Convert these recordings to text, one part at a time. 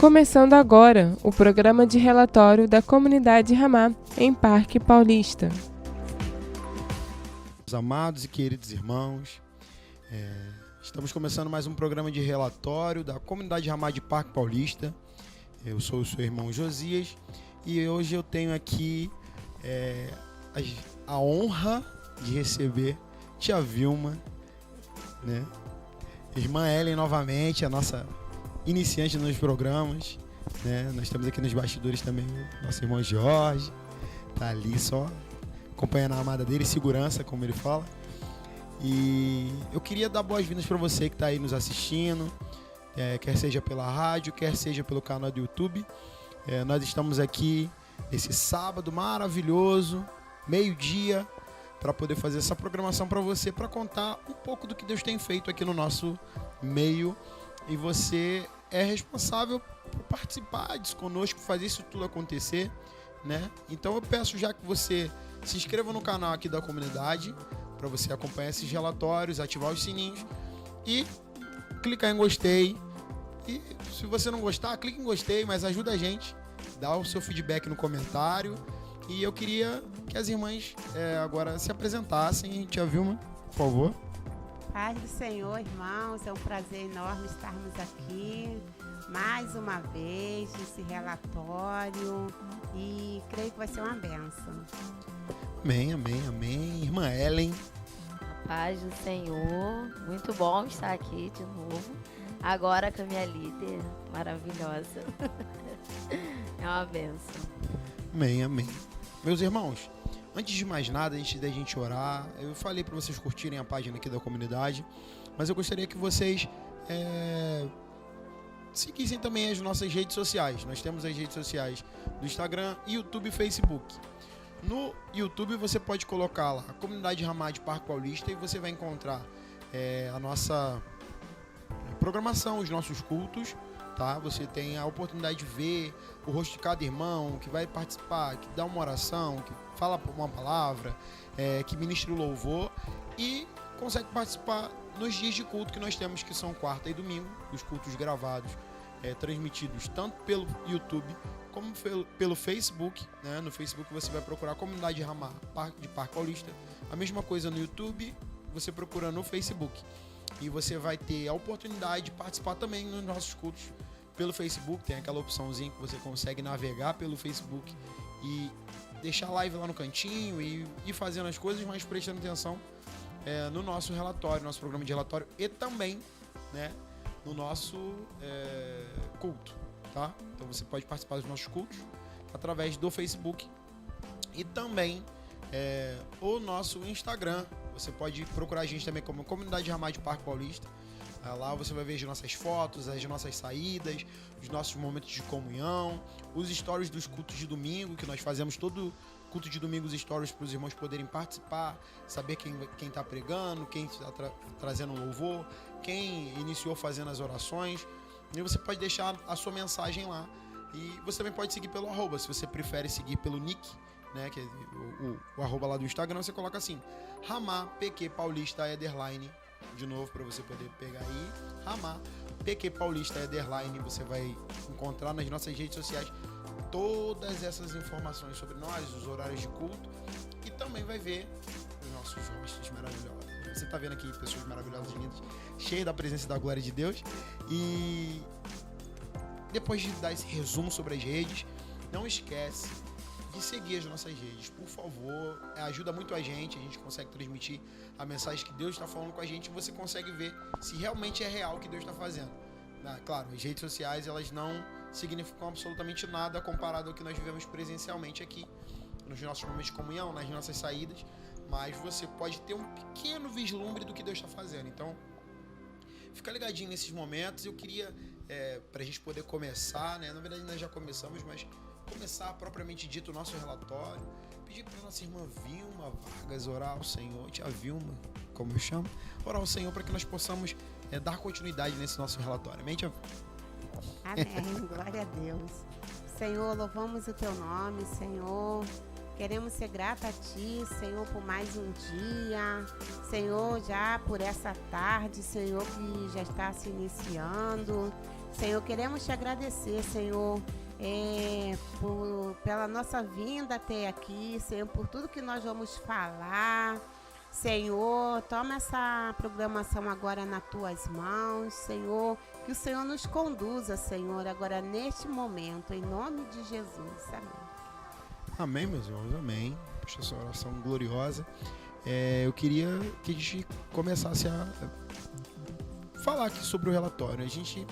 Começando agora o programa de relatório da comunidade Ramá, em Parque Paulista. Amados e queridos irmãos, estamos começando mais um programa de relatório da comunidade Ramá de Parque Paulista. Eu sou o seu irmão Josias e hoje eu tenho aqui a honra de receber tia Vilma, né? Irmã Ellen novamente, a nossa iniciante nos programas, né? Nós temos aqui nos bastidores também o nosso irmão Jorge, tá ali só acompanhando a amada dele, segurança, como ele fala. E eu queria dar boas-vindas para você que está aí nos assistindo, quer seja pela rádio, quer seja pelo canal do YouTube. Nós estamos aqui nesse sábado maravilhoso, meio-dia, para poder fazer essa programação para você, para contar um pouco do que Deus tem feito aqui no nosso meio. E você é responsável por participar disso conosco, fazer isso tudo acontecer, né? Então eu peço já que você se inscreva no canal aqui da comunidade, para você acompanhar esses relatórios, ativar os sininhos e clicar em gostei. E se você não gostar, clique em gostei, mas ajuda a gente, dá o seu feedback no comentário. E eu queria que as irmãs agora se apresentassem. Tia Vilma, por favor. Paz do Senhor, irmãos, é um prazer enorme estarmos aqui mais uma vez nesse relatório e creio que vai ser uma bênção. Amém, amém, amém. Irmã Ellen. A paz do Senhor, muito bom estar aqui de novo, agora com a minha líder maravilhosa. É uma bênção. Amém, amém. Meus irmãos, antes de mais nada, antes da gente orar, eu falei para vocês curtirem a página aqui da comunidade, mas eu gostaria que vocês seguissem também as nossas redes sociais. Nós temos as redes sociais do Instagram, YouTube e Facebook. No YouTube você pode colocar lá a comunidade Ramá de Parque Paulista e você vai encontrar a nossa programação, os nossos cultos, tá? Você tem a oportunidade de ver o rosto de cada irmão que vai participar, que dá uma oração, que fala uma palavra, que ministra o louvor e consegue participar nos dias de culto que nós temos, que são quarta e domingo, os cultos gravados, transmitidos tanto pelo YouTube como pelo Facebook, né? No Facebook você vai procurar a comunidade Ramá de Parque Paulista, a mesma coisa no YouTube, você procura no Facebook. E você vai ter a oportunidade de participar também nos nossos cultos pelo Facebook. Tem aquela opçãozinha que você consegue navegar pelo Facebook e deixar a live lá no cantinho e ir fazendo as coisas, mas prestando atenção no nosso relatório, nosso programa de relatório e também, né, no nosso culto, tá? Então você pode participar dos nossos cultos através do Facebook e também o nosso Instagram. Você pode procurar a gente também como Comunidade Ramá de Parque Paulista. Lá você vai ver as nossas fotos, as nossas saídas, os nossos momentos de comunhão, os stories dos cultos de domingo, que nós fazemos todo culto de domingo, os stories para os irmãos poderem participar, saber quem está pregando, quem está trazendo louvor, quem iniciou fazendo as orações. E você pode deixar a sua mensagem lá. E você também pode seguir pelo @, se você prefere seguir pelo nick, né, que é o arroba lá do Instagram, você coloca assim, Ramá PQ Paulista _ de novo para você poder pegar aí, Ramá PQ Paulista _ você vai encontrar nas nossas redes sociais todas essas informações sobre nós, os horários de culto, e também vai ver os nossos rostos maravilhosos. Você tá vendo aqui pessoas maravilhosas, lindas, cheias da presença e da glória de Deus. E depois de dar esse resumo sobre as redes, não esquece de seguir as nossas redes, por favor. Ajuda muito a gente consegue transmitir a mensagem que Deus está falando com a gente e você consegue ver se realmente é real o que Deus está fazendo. Claro, as redes sociais, elas não significam absolutamente nada comparado ao que nós vivemos presencialmente aqui, nos nossos momentos de comunhão, nas nossas saídas, mas você pode ter um pequeno vislumbre do que Deus está fazendo. Então, fica ligadinho nesses momentos. Eu queria, para a gente poder começar, né? Na verdade nós já começamos, mas começar propriamente dito o nosso relatório, pedir para nossa irmã Vilma Vargas orar ao Senhor, tia Vilma, como eu chamo, orar ao Senhor para que nós possamos dar continuidade nesse nosso relatório. Amém, tia? Amém, glória a Deus. Senhor, louvamos o teu nome, Senhor. Queremos ser grata a Ti, Senhor, por mais um dia. Senhor, já por essa tarde, Senhor, que já está se iniciando. Senhor, queremos te agradecer, Senhor, pela nossa vinda até aqui, Senhor, por tudo que nós vamos falar. Senhor, toma essa programação agora nas tuas mãos, Senhor, que o Senhor nos conduza, Senhor, agora neste momento, em nome de Jesus. Amém. Amém, meus irmãos, amém. Puxa, essa oração gloriosa. Eu queria que a gente começasse a falar aqui sobre o relatório. A gente,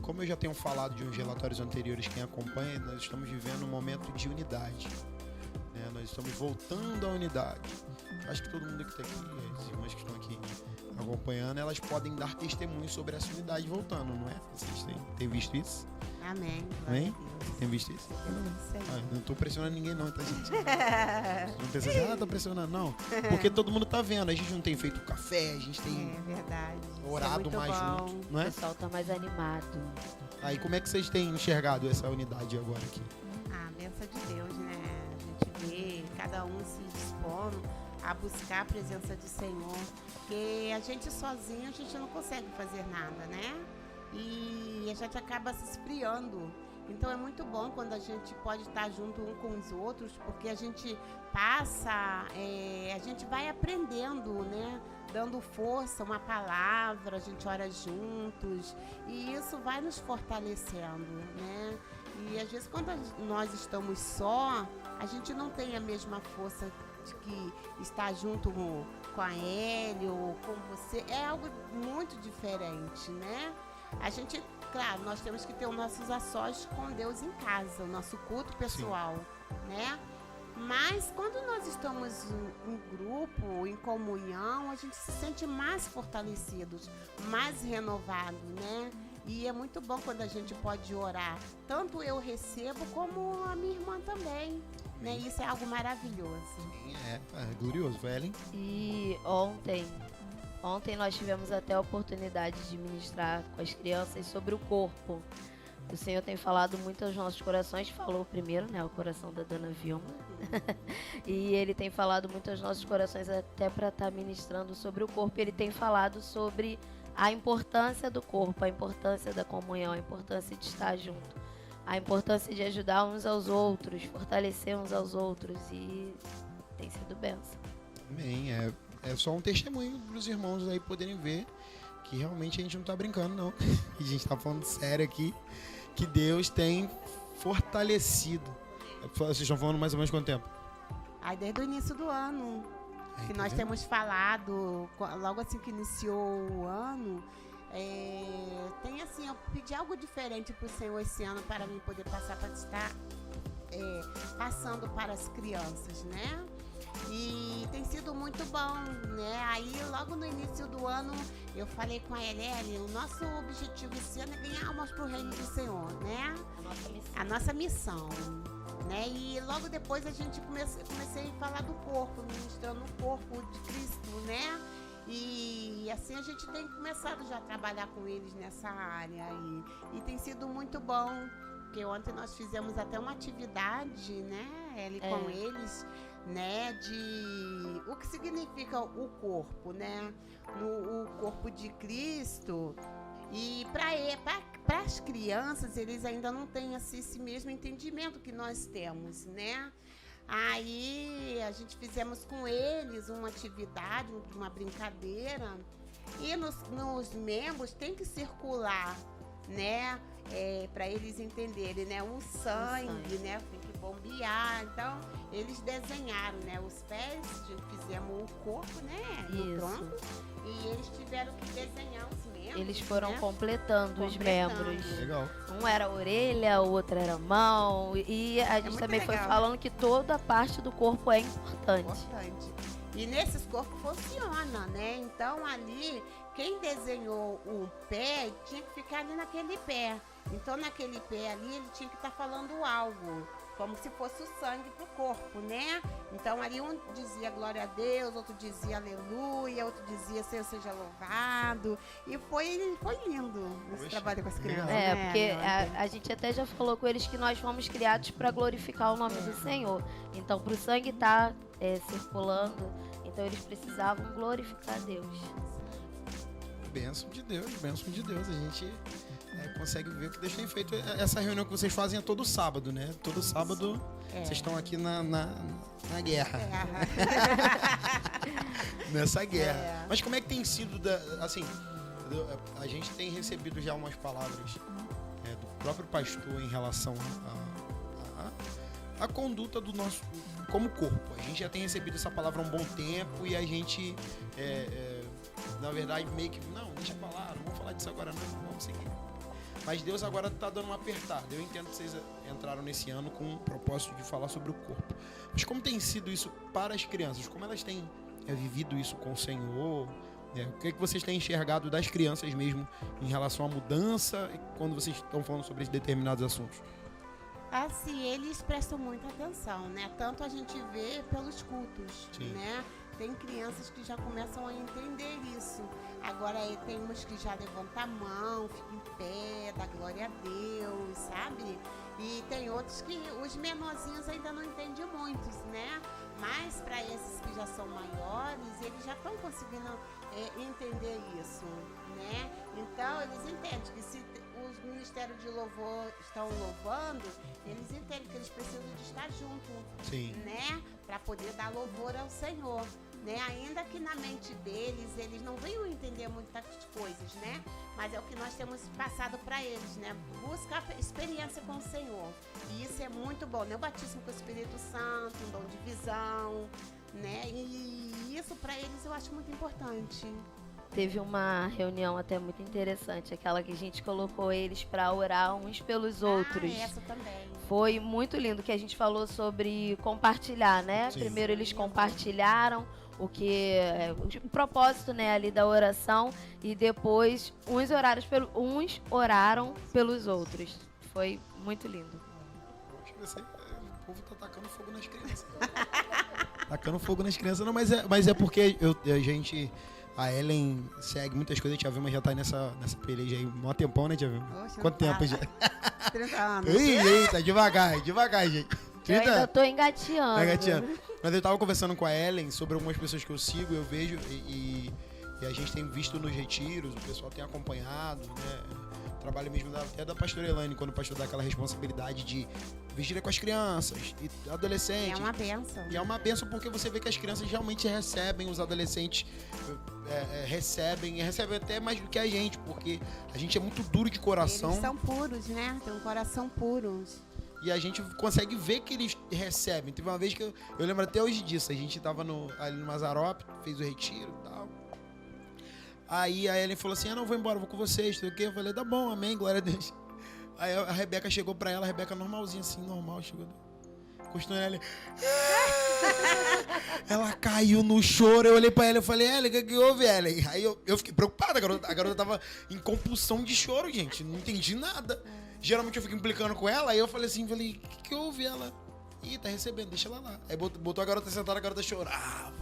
como eu já tenho falado de uns relatórios anteriores, quem acompanha, nós estamos vivendo um momento de unidade, né? Nós estamos voltando à unidade. Acho que todo mundo que está aqui, as irmãs que estão aqui acompanhando, elas podem dar testemunho sobre essa unidade voltando, não é? Vocês têm visto isso? Amém. Amém? Tem visto isso? Não estou pressionando ninguém não, tá, gente? Não pensa assim, tô pressionando, não. Porque todo mundo tá vendo, a gente não tem feito café, a gente tem É verdade. orado Isso é mais muito bom. junto, O não é? pessoal tá mais animado. Aí como é que vocês têm enxergado essa unidade agora aqui? A bênção de Deus, né? A gente vê cada um se dispondo a buscar a presença do Senhor, porque a gente sozinho, a gente não consegue fazer nada, né? E a gente acaba se esfriando. Então é muito bom quando a gente pode estar junto um com os outros, porque a gente passa, a gente vai aprendendo, né? Dando força, uma palavra, a gente ora juntos e isso vai nos fortalecendo, né? E às vezes quando nós estamos só, a gente não tem a mesma força de que está junto com a Eli ou com você. É algo muito diferente, né? A gente, claro, nós temos que ter os nossos açós com Deus em casa, o nosso culto pessoal, né? Mas quando nós estamos em grupo, em comunhão, a gente se sente mais fortalecidos, mais renovado, né? E é muito bom quando a gente pode orar. Tanto eu recebo como a minha irmã também, né? Isso é algo maravilhoso. É glorioso, Ellen. E ontem nós tivemos até a oportunidade de ministrar com as crianças sobre o corpo. O Senhor tem falado muito aos nossos corações, falou primeiro, né, o coração da Dona Vilma. E Ele tem falado muito aos nossos corações até para estar ministrando sobre o corpo. Ele tem falado sobre a importância do corpo, a importância da comunhão, a importância de estar junto, a importância de ajudar uns aos outros, fortalecer uns aos outros, e tem sido bênção. Amém. É só um testemunho para os irmãos aí poderem ver que realmente a gente não tá brincando, não. A gente tá falando sério aqui, que Deus tem fortalecido. Vocês estão falando mais ou menos quanto tempo? Aí desde o início do ano, que tá nós vendo? temos falado, logo assim que iniciou o ano, tem assim, eu pedi algo diferente para o Senhor esse ano para mim poder passar para estar passando para as crianças, né? E tem sido muito bom, né? Aí logo no início do ano eu falei com a Elele, o nosso objetivo esse ano é ganhar almas para o reino do Senhor, né? A nossa missão. Né? E logo depois a gente comecei a falar do corpo, ministrando o corpo de Cristo, né? E assim a gente tem começado já a trabalhar com eles nessa área e tem sido muito bom, porque ontem nós fizemos até uma atividade, né? Com eles, né? De o que significa o corpo, né? O corpo de Cristo. E para as crianças, eles ainda não têm assim, esse mesmo entendimento que nós temos, né? Aí a gente fizemos com eles uma atividade, uma brincadeira, e nos membros tem que circular, né? Para eles entenderem, né? O sangue, né? Tem que bombear. Então, eles desenharam, né? Os pés, fizemos o corpo, né? No tronco. E eles tiveram que desenhar os membros. Eles foram né? completando os membros. Legal. Um era a orelha, o outro era a mão. E a gente muito também foi legal. falando que toda parte do corpo é importante. Importante. E nesses corpos funciona, né? Então ali, quem desenhou o pé tinha que ficar ali naquele pé. Então naquele pé ali ele tinha que estar falando algo, como se fosse o sangue pro corpo, né? Então ali um dizia glória a Deus, outro dizia aleluia, outro dizia Senhor seja louvado. E foi lindo esse Poxa, trabalho com as legal. crianças. Porque né? a gente até já falou com eles que nós fomos criados para glorificar o nome do Senhor. Então, para o sangue estar circulando, então eles precisavam glorificar Deus. Bênção de Deus, bênção de Deus. A gente consegue ver o que Deus tem feito. Essa reunião que vocês fazem é todo sábado, né? Todo sábado vocês estão aqui na guerra. Nessa guerra. Mas como é que tem sido, assim, a gente tem recebido já umas palavras do próprio pastor em relação à conduta do nosso, como corpo. A gente já tem recebido essa palavra há um bom tempo e a gente, na verdade, meio que, não, deixa pra lá, não vamos falar disso agora não, vamos seguir. Mas Deus agora está dando uma apertada. Eu entendo que vocês entraram nesse ano com o propósito de falar sobre o corpo. Mas como tem sido isso para as crianças? Como elas têm vivido isso com o Senhor? O que vocês têm enxergado das crianças mesmo em relação à mudança quando vocês estão falando sobre determinados assuntos? Assim, eles prestam muita atenção, né? Tanto a gente vê pelos cultos, né? Tem crianças que já começam a entender isso. Agora tem umas que já levantam a mão, ficam em pé, dá glória a Deus, sabe? E tem outros que os menorzinhos ainda não entendem muito, né? Mas para esses que já são maiores, eles já estão conseguindo entender isso, né? Então eles entendem que se os ministérios de louvor estão louvando, eles entendem que eles precisam de estar junto, né? Para poder dar louvor ao Senhor. Né? Ainda que na mente deles, eles não venham entender muitas coisas, né? Mas é o que nós temos passado para eles, né? Buscar experiência com o Senhor. E isso é muito bom, né? O batismo com o Espírito Santo, um dom de visão, né? E isso para eles eu acho muito importante. Teve uma reunião até muito interessante, aquela que a gente colocou eles para orar uns pelos outros. Essa também. Foi muito lindo, que a gente falou sobre compartilhar, né? Sim. Primeiro eles compartilharam o propósito, né, ali da oração, e depois uns oraram pelos outros. Foi muito lindo. O povo tá tacando fogo nas crianças. Tacando fogo nas crianças, não, mas é porque a Ellen segue muitas coisas, a Tia Vilma já tá nessa peleja aí um tempão, né, Tia Vilma? Quanto tempo já? 30 anos. Eita, devagar, gente. Eu ainda tô engateando. Mas eu tava conversando com a Ellen sobre algumas pessoas que eu sigo, eu vejo, e a gente tem visto nos retiros, o pessoal tem acompanhado, né? Trabalho mesmo até da pastora Elaine, quando o pastor dá aquela responsabilidade de vigília com as crianças e adolescentes. É uma bênção. E é uma bênção porque você vê que as crianças realmente recebem, os adolescentes recebem até mais do que a gente, porque a gente é muito duro de coração. Eles são puros, né? Tem um coração puro. E a gente consegue ver que eles recebem. Teve uma vez que eu lembro até hoje disso. A gente tava ali no Mazarop, fez o retiro e tal. Aí a Ellen falou assim, não, vou embora, vou com vocês, sei o quê. Eu falei, tá bom, amém, glória a Deus. Aí a Rebeca chegou pra ela, a Rebeca normalzinha assim, normal, chegou. Encostou nela. Ela caiu no choro, eu olhei pra ela e falei, Ellen, o que houve, Ellen? Aí eu fiquei preocupado, a garota tava em compulsão de choro, gente, não entendi nada. Geralmente eu fico implicando com ela, aí eu falei assim, o que houve? Ela, tá recebendo, deixa ela lá. Aí botou a garota sentada, a garota chorava.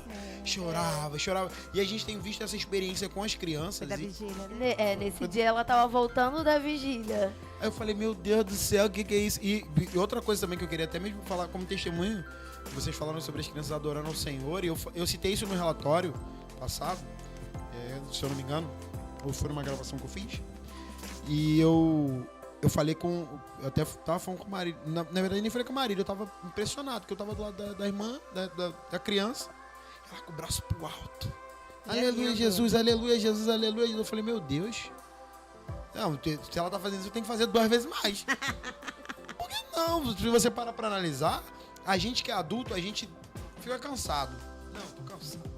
E a gente tem visto essa experiência com as crianças. Da vigília, né? Nesse dia ela tava voltando da vigília. Aí eu falei, meu Deus do céu, o que é isso? E outra coisa também que eu queria até mesmo falar como testemunho, vocês falaram sobre as crianças adorando ao Senhor, e eu citei isso no relatório passado, se eu não me engano, ou foi numa gravação que eu fiz, e eu falei eu até tava falando com o marido, na verdade nem falei com o marido, eu tava impressionado, porque eu tava do lado da irmã, da criança, ela com o braço pro alto. Aleluia, Jesus, aleluia, Jesus, aleluia. Eu falei, meu Deus. Não, se ela tá fazendo isso, eu tenho que fazer 2 vezes mais. Por que não? Se você parar pra analisar, a gente que é adulto, a gente fica cansado. Não, tô cansado.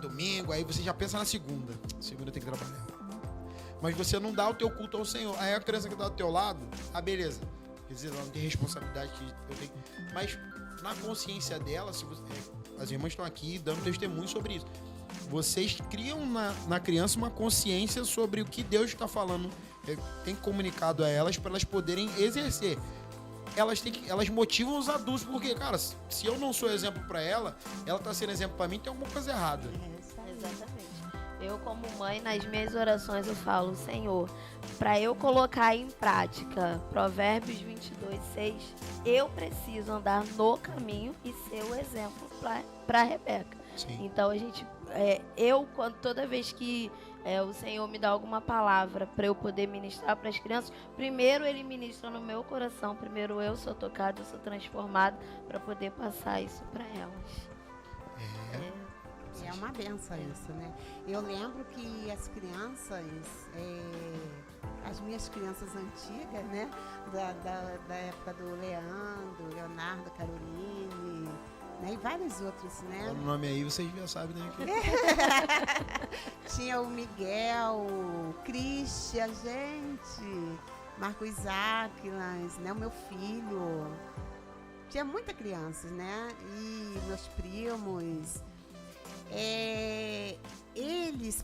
Domingo, aí você já pensa na segunda. Segunda tem que trabalhar. Mas você não dá o teu culto ao Senhor. Aí a criança que tá do teu lado, beleza. Quer dizer, ela não tem responsabilidade que eu tenho. Mas na consciência dela, as irmãs estão aqui dando testemunho sobre isso. Vocês criam na criança uma consciência sobre o que Deus está falando, tem comunicado a elas para elas poderem exercer. Elas motivam os adultos, porque, cara, se eu não sou exemplo para ela está sendo exemplo para mim, tem alguma coisa errada. Exatamente. Eu, como mãe, nas minhas orações eu falo, Senhor, para eu colocar em prática Provérbios 22:6, eu preciso andar no caminho e ser o exemplo para Rebeca. Sim. Então a gente toda vez que o Senhor me dá alguma palavra para eu poder ministrar para as crianças, primeiro Ele ministra no meu coração, primeiro eu sou tocado, eu sou transformado para poder passar isso para elas. É uma benção isso, né? Eu lembro que as crianças, as minhas crianças antigas, né? Da época do Leonardo, Caroline, né? E vários outros, né? Fala o nome aí, vocês já sabem, né? Tinha o Miguel, Christian, gente, Marcos Áquilas, né? O meu filho. Tinha muitas crianças, né? E meus primos. Eles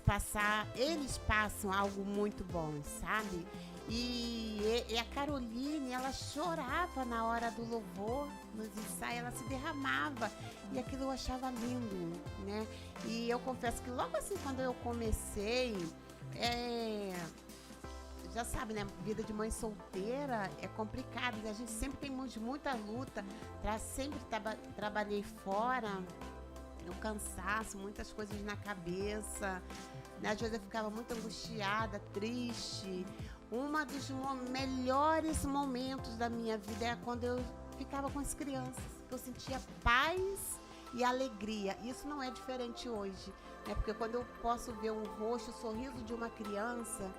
passam algo muito bom, sabe? E a Caroline, ela chorava na hora do louvor, nos ensaios, ela se derramava. E aquilo eu achava lindo, né? E eu confesso que logo assim, quando eu comecei, já sabe, né? Vida de mãe solteira é complicado. A gente sempre tem muita luta. Sempre trabalhei fora. O cansaço, muitas coisas na cabeça, né? Às vezes eu ficava muito angustiada, triste. Um dos melhores momentos da minha vida é quando eu ficava com as crianças, que eu sentia paz e alegria. Isso não é diferente hoje, né? Porque quando eu posso ver o rosto, o sorriso de uma criança,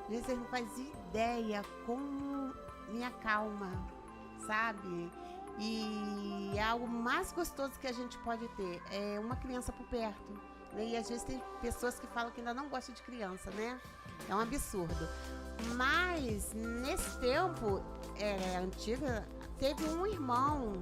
às vezes você não faz ideia como me acalma, sabe? E é algo mais gostoso que a gente pode ter, é uma criança por perto, né? E às vezes tem pessoas que falam que ainda não gostam de criança, né? É um absurdo. Mas nesse tempo antiga, teve um irmão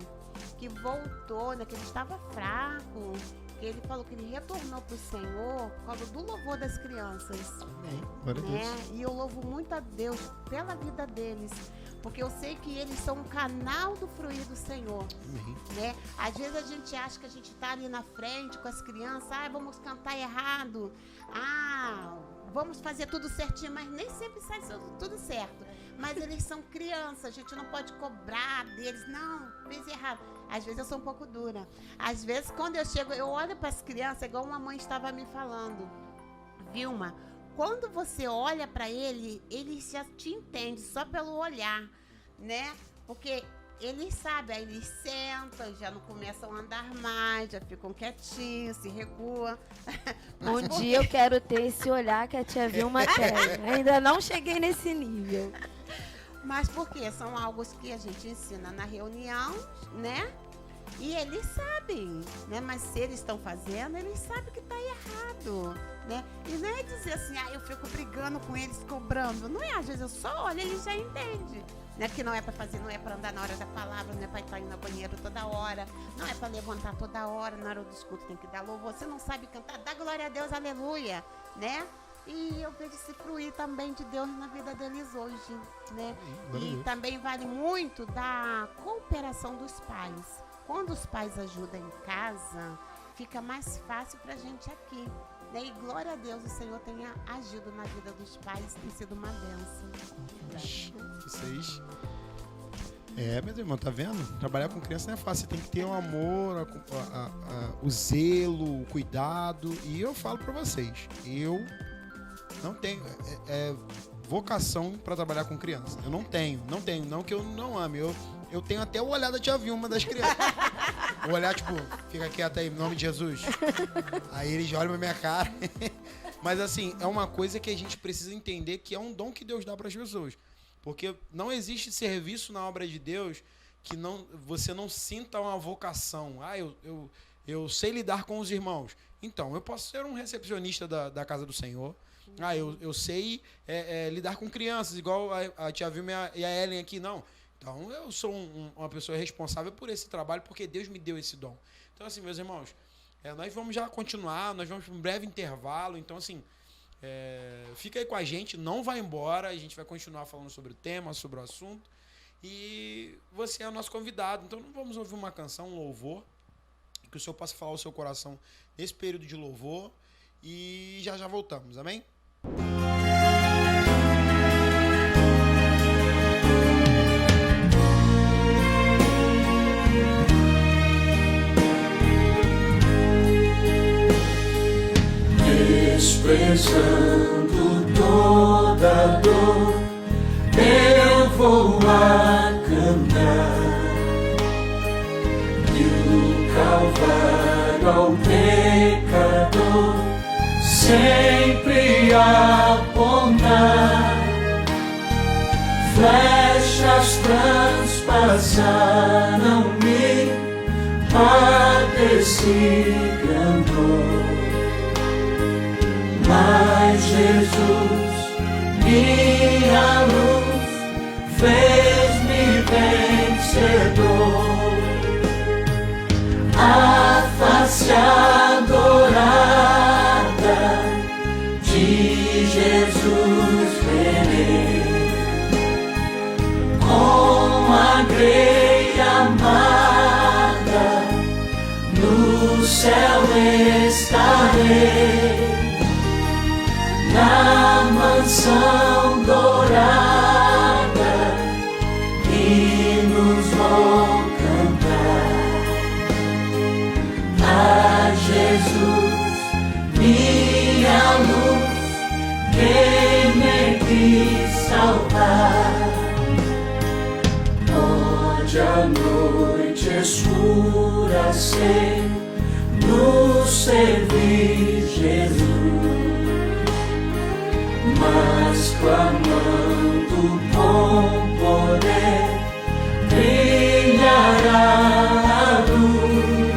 que voltou, né? Que ele estava fraco, que ele falou que ele retornou para o Senhor por causa do louvor das crianças. Amém. Glória a Deus. E eu louvo muito a Deus pela vida deles, porque eu sei que eles são um canal do fruir do Senhor. Amém. Né? Às vezes a gente acha que a gente está ali na frente com as crianças, vamos cantar errado, vamos fazer tudo certinho, mas nem sempre sai tudo certo. Mas eles são crianças, a gente não pode cobrar deles, não, fez errado. Às vezes eu sou um pouco dura. Às vezes quando eu chego, eu olho para as crianças, igual uma mãe estava me falando, Vilma, quando você olha para ele já te entende só pelo olhar, né? Porque eles sabem, aí eles sentam, já não começam a andar mais, já ficam quietinhos, se recuam. Um dia eu quero ter esse olhar que a tia Vilma tem. Ainda não cheguei nesse nível. Mas porque são algo que a gente ensina na reunião, né? E eles sabem, né? Mas se eles estão fazendo, eles sabem que está errado, né? E não é dizer assim, eu fico brigando com eles, cobrando. Não é, às vezes eu só olho e eles já entendem. Né? Que não é para fazer, não é para andar na hora da palavra, não é para estar indo no banheiro toda hora, não é para levantar toda hora, na hora do escudo tem que dar louvor. Você não sabe cantar, dá glória a Deus, aleluia, né? E eu vejo esse fruir também de Deus na vida deles hoje, né? E também vale muito da cooperação dos pais. Quando os pais ajudam em casa, fica mais fácil pra gente aqui, né? E glória a Deus, o Senhor tenha agido na vida dos pais, tem sido uma bênção. Vocês... meu irmão, tá vendo? Trabalhar com criança não é fácil, você tem que ter o amor, o zelo, o cuidado. E eu falo pra vocês, eu não tenho vocação pra trabalhar com criança. Eu não tenho, não que eu não ame, eu tenho até o olhar da tia Vilma das crianças. O olhar, tipo, fica quieto aí, em nome de Jesus. Aí eles olham pra minha cara. Mas assim, é uma coisa que a gente precisa entender que é um dom que Deus dá para as pessoas. Porque não existe serviço na obra de Deus que você não sinta uma vocação. Eu sei lidar com os irmãos. Então, eu posso ser um recepcionista da casa do Senhor. Eu sei lidar com crianças, igual a tia Vilma e a Ellen aqui. Não. Então, eu sou uma pessoa responsável por esse trabalho, porque Deus me deu esse dom. Então, assim, meus irmãos, nós vamos já continuar, nós vamos para um breve intervalo. Então, assim, fica aí com a gente, não vai embora, a gente vai continuar falando sobre o tema, sobre o assunto. E você é o nosso convidado, então não vamos ouvir uma canção, um louvor, que o Senhor possa falar ao seu coração nesse período de louvor. E já voltamos, amém? desprezando toda dor, eu vou a cantar. E o Calvário ao pecador sempre apontar. Flechas transpassaram-me, padeci grandor. Mas Jesus, minha luz, fez-me vencedor. A face adorada de Jesus verei, com a grei amada, no céu estarei, na mansão dourada, hinos vou cantar. A Jesus, minha luz, quem me quis salvar. Pode a noite escura ser, nos servir Jesus, mas clamando com poder, brilhará a luz.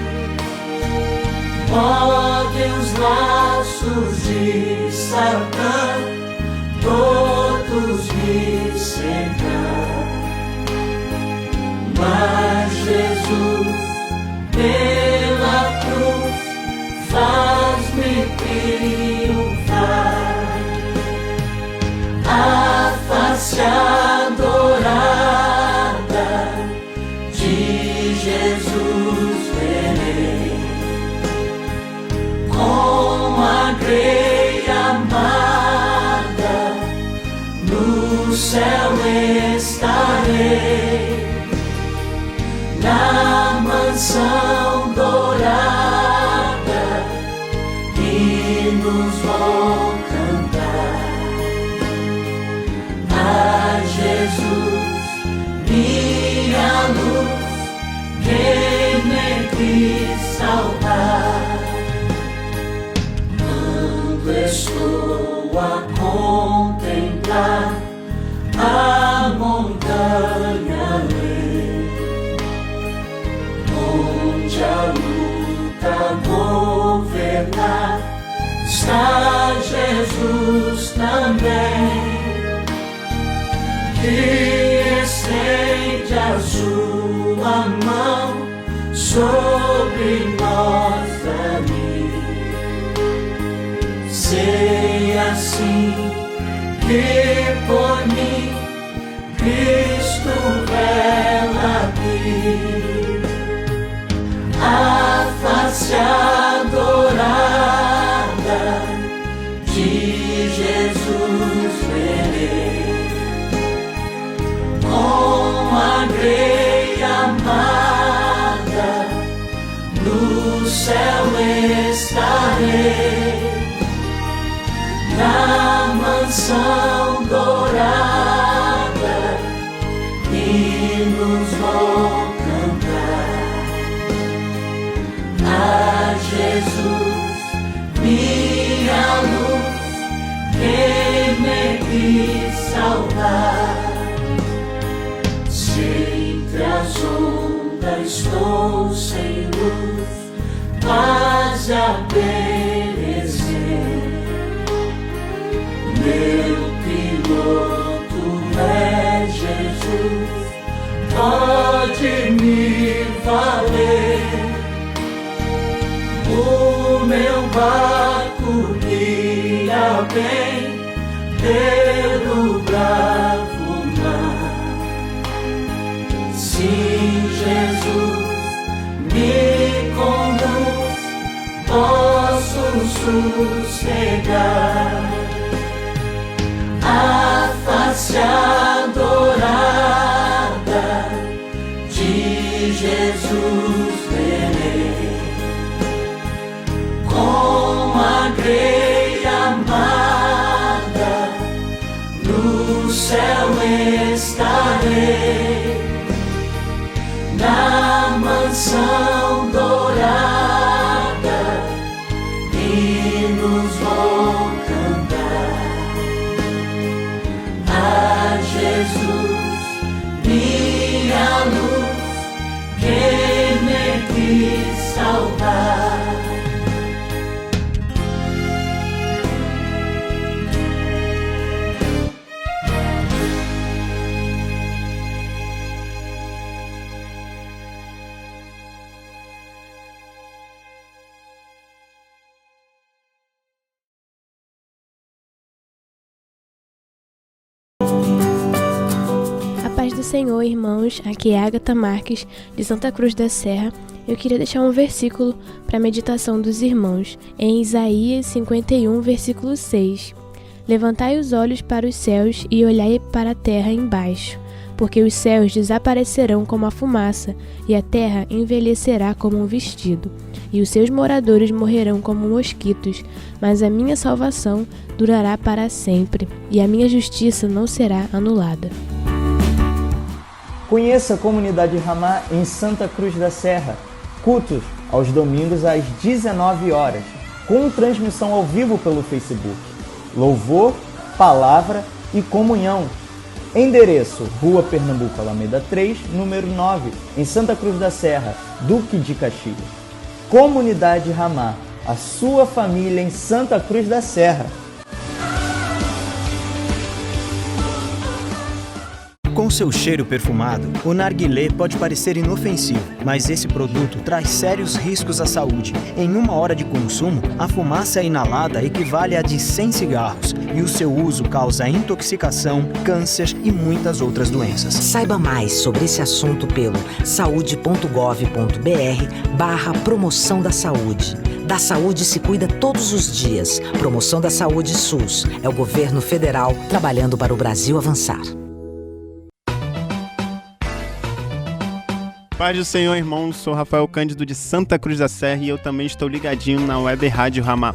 Podem os laços de Satã todos me cercar, mas Jesus pela cruz faz-me triunfar. A face adorada de Jesus verei, com a grei amada, no céu estarei, na mansão dourada, hinos vou cantar. A Jesus, minha luz, quem me quis salvar. Quando estou a contemplar a montanha além, onde a luta governar, está Jesus também, que estende a sua mão sobre nós ali. Sei assim que por mim Cristo vela aqui. A face adorada de Jesus verei, com a grei amada, no céu estarei, na mansão dourada, hinos vou cantar. A Jesus, minha luz, quem me quis salvar. Se entre as ondas estou sem luz, quase a perecer, meu piloto é Jesus, pode me valer. O meu barco guia bem pelo bravo mar. Sim, Jesus me conduz, posso sossegar. A face adorada de Jesus verei, com a grei amada, céu estarei, na mansão dourada, hinos vou cantar a Jesus, minha luz, quem me quis salvar. A paz do Senhor, irmãos, aqui é Agatha Marques, de Santa Cruz da Serra. Eu queria deixar um versículo para a meditação dos irmãos, em Isaías 51, versículo 6. Levantai os olhos para os céus e olhai para a terra embaixo, porque os céus desaparecerão como a fumaça, e a terra envelhecerá como um vestido, e os seus moradores morrerão como mosquitos, mas a minha salvação durará para sempre, e a minha justiça não será anulada. Conheça a Comunidade Ramá em Santa Cruz da Serra. Cultos aos domingos às 19 horas, com transmissão ao vivo pelo Facebook. Louvor, palavra e comunhão. Endereço: Rua Pernambuco Alameda 3, número 9, em Santa Cruz da Serra, Duque de Caxias. Comunidade Ramá, a sua família em Santa Cruz da Serra. Com seu cheiro perfumado, o narguilé pode parecer inofensivo, mas esse produto traz sérios riscos à saúde. Em 1 hora de consumo, a fumaça inalada equivale a de 100 cigarros e o seu uso causa intoxicação, câncer e muitas outras doenças. Saiba mais sobre esse assunto pelo saude.gov.br/promoção da saúde. Da saúde se cuida todos os dias. Promoção da Saúde SUS. É o governo federal trabalhando para o Brasil avançar. Paz do Senhor, irmãos, sou Rafael Cândido de Santa Cruz da Serra e eu também estou ligadinho na Web Rádio Ramá.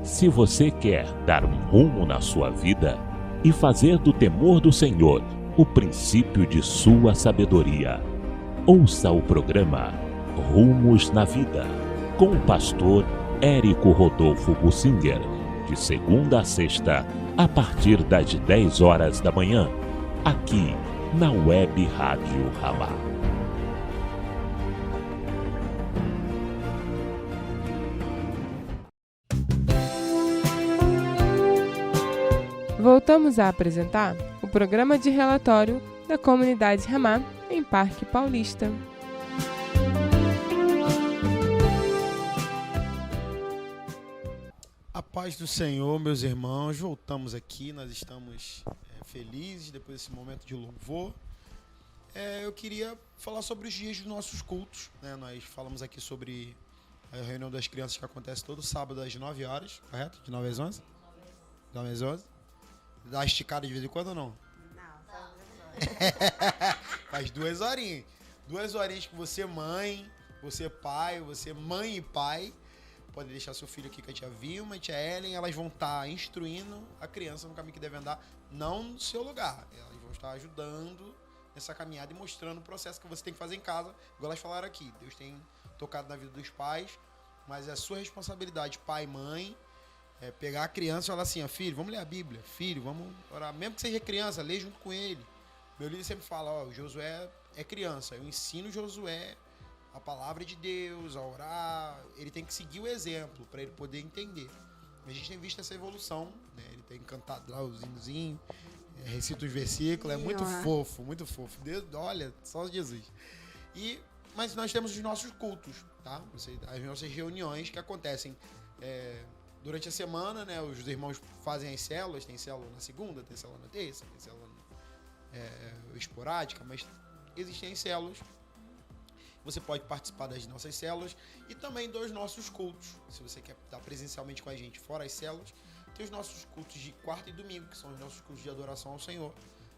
Se você quer dar um rumo na sua vida e fazer do temor do Senhor o princípio de sua sabedoria, ouça o programa Rumos na Vida, com o pastor Érico Rodolfo Bussinger, de segunda a sexta, a partir das 10 horas da manhã, aqui na Web Rádio Ramá. Voltamos a apresentar o programa de relatório da Comunidade Ramá em Parque Paulista. A paz do Senhor, meus irmãos, voltamos aqui, nós estamos felizes depois desse momento de louvor. Eu queria falar sobre os dias dos nossos cultos, né? Nós falamos aqui sobre a reunião das crianças que acontece todo sábado às 9 horas, correto? De 9 às 11? 9 às 11? Dá esticada de vez em quando ou não? Não, Faz 2 horinhas. 2 horinhas que você mãe, você pai, você mãe e pai, pode deixar seu filho aqui com a tia Vilma e a tia Ellen, elas vão estar instruindo a criança no caminho que deve andar, não no seu lugar. Elas vão estar ajudando nessa caminhada e mostrando o processo que você tem que fazer em casa, igual elas falaram aqui. Deus tem tocado na vida dos pais, mas é a sua responsabilidade, pai e mãe, pegar a criança e falar assim, filho, vamos ler a Bíblia, filho, vamos orar. Mesmo que seja criança, lê junto com ele. Meu líder sempre fala, o Josué é criança, eu ensino o Josué a palavra de Deus, a orar, ele tem que seguir o exemplo para ele poder entender. A gente tem visto essa evolução, né? Ele tem cantado lá os hinozinhos, recita os versículos, é muito fofo, muito fofo. Deus, olha, só Jesus. Mas nós temos os nossos cultos, tá? As nossas reuniões que acontecem durante a semana, né? Os irmãos fazem as células, tem célula na segunda, tem célula na terça, tem célula esporádica, mas existem as células. Você pode participar das nossas células e também dos nossos cultos. Se você quer estar presencialmente com a gente fora as células, tem os nossos cultos de quarta e domingo, que são os nossos cultos de adoração ao Senhor.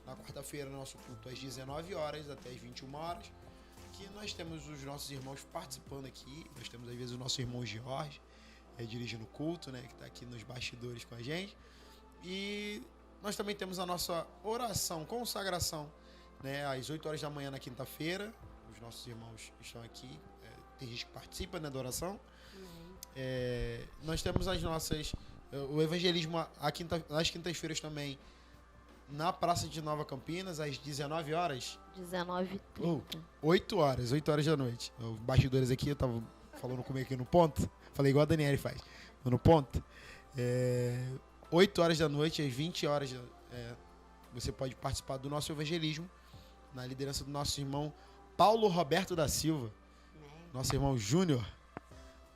Na quarta-feira, nosso culto às 19 horas até às 21 horas, que nós temos os nossos irmãos participando aqui. Nós temos, às vezes, o nosso irmão Jorge, dirigindo o culto, né? Que está aqui nos bastidores com a gente. E nós também temos a nossa oração, consagração, né? Às 8 horas da manhã na quinta-feira. Os nossos irmãos estão aqui. Tem gente que participa, né, da oração. Nós temos as nossas... O evangelismo nas quintas-feiras também, na Praça de Nova Campinas, às 19 horas. 19h30. 8 horas da noite. Os bastidores aqui, eu tava falando comigo aqui no ponto. Falei igual a Daniele faz. No ponto. 8 horas da noite, às 20 horas, você pode participar do nosso evangelismo, na liderança do nosso irmão Paulo Roberto da Silva. Nosso irmão Júnior.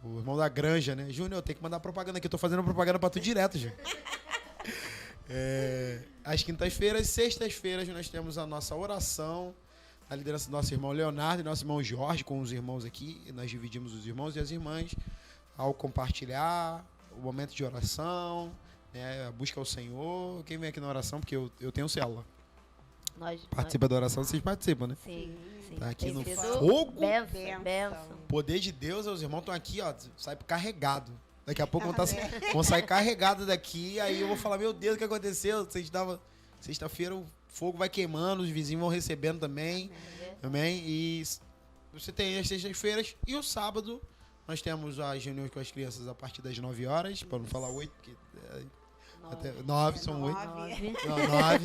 O irmão da Granja, né? Júnior, tem que mandar propaganda aqui. Eu tô fazendo propaganda pra tu direto, já. Às quintas-feiras, sextas-feiras, nós temos a nossa oração, a liderança do nosso irmão Leonardo e nosso irmão Jorge, com os irmãos aqui. E nós dividimos os irmãos e as irmãs ao compartilhar o momento de oração, né? A busca ao Senhor. Quem vem aqui na oração, porque eu tenho célula. Participa da oração, vocês participam, né? Sim. Tá aqui no sido fogo. Benção. Poder de Deus, os irmãos estão aqui, ó, sai carregado. Daqui a pouco vão sair carregados daqui, aí eu vou falar, meu Deus, o que aconteceu? Sexta-feira o fogo vai queimando, os vizinhos vão recebendo também. Amém? E você tem as sextas-feiras e o sábado nós temos as reuniões com as crianças a partir das 9 horas, para não falar 8, porque até 9 são 8. 9.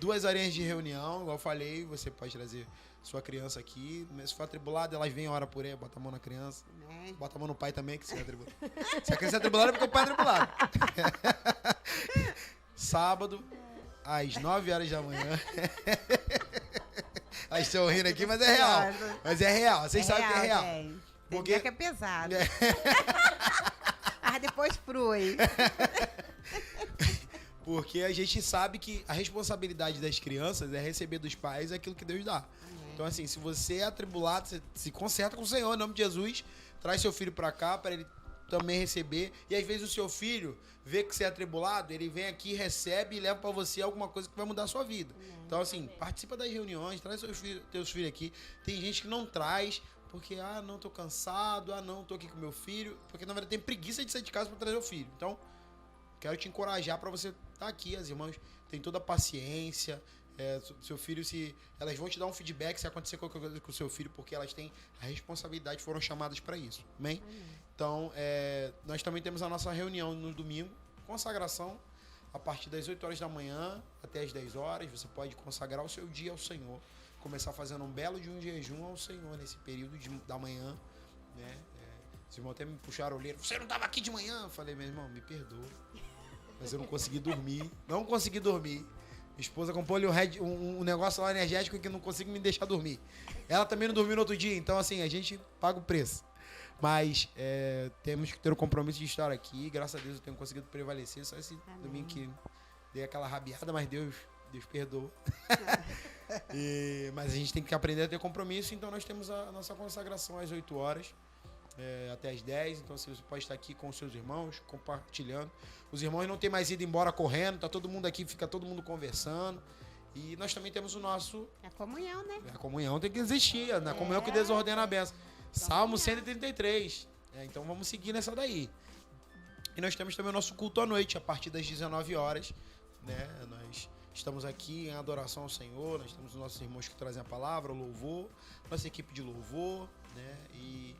2 horinhas de reunião, igual eu falei, você pode trazer sua criança aqui. Se for atribulada, elas vêm hora por aí, bota a mão na criança. Bota a mão no pai também, que se é atribulado. Se a criança é atribulada, é porque o pai é atribulado. Sábado, às 9 horas da manhã. Elas estão rindo aqui, mas é real. Mas é real, vocês sabem que é real. Porque que é pesado. Mas depois frui. Porque a gente sabe que a responsabilidade das crianças é receber dos pais aquilo que Deus dá. Então, assim, se você é atribulado, você se conserta com o Senhor, em nome de Jesus, traz seu filho pra cá, para ele também receber. E às vezes o seu filho vê que você é atribulado, ele vem aqui, recebe e leva pra você alguma coisa que vai mudar a sua vida. Então, assim, participa das reuniões, traz teus filhos aqui. Tem gente que não traz, porque, não, tô cansado, não, tô aqui com meu filho. Porque, na verdade, tem preguiça de sair de casa pra trazer o filho. Então, quero te encorajar para você estar aqui. As irmãs têm toda a paciência. Seu filho, elas vão te dar um feedback se acontecer qualquer coisa com o seu filho, porque elas têm a responsabilidade, foram chamadas para isso. Amém? Então, nós também temos a nossa reunião no domingo, consagração, a partir das 8 horas da manhã até as 10 horas. Você pode consagrar o seu dia ao Senhor, começar fazendo um belo de um jejum ao Senhor nesse período da manhã, né? Os irmãos até me puxaram a orelha. Você não estava aqui de manhã? Eu falei, meu irmão, me perdoa. Mas eu não consegui dormir. Não consegui dormir. Minha esposa comprou ali um negócio lá energético que não consigo me deixar dormir. Ela também não dormiu no outro dia. Então, assim, a gente paga o preço. Mas temos que ter o compromisso de estar aqui. Graças a Deus eu tenho conseguido prevalecer. Só esse domingo que dei aquela rabiada, mas Deus perdoa. Mas a gente tem que aprender a ter compromisso. Então, nós temos a nossa consagração às 8 horas. Até as 10, então você pode estar aqui com os seus irmãos, compartilhando. Os irmãos não têm mais ido embora correndo, tá todo mundo aqui, fica todo mundo conversando. E nós também temos o nosso... A comunhão, né? A comunhão tem que existir, na comunhão que desordena a bênção. Salmo 133. Então vamos seguir nessa daí. E nós temos também o nosso culto à noite, a partir das 19 horas. Né? Nós estamos aqui em adoração ao Senhor, nós temos os nossos irmãos que trazem a palavra, o louvor, nossa equipe de louvor, né? E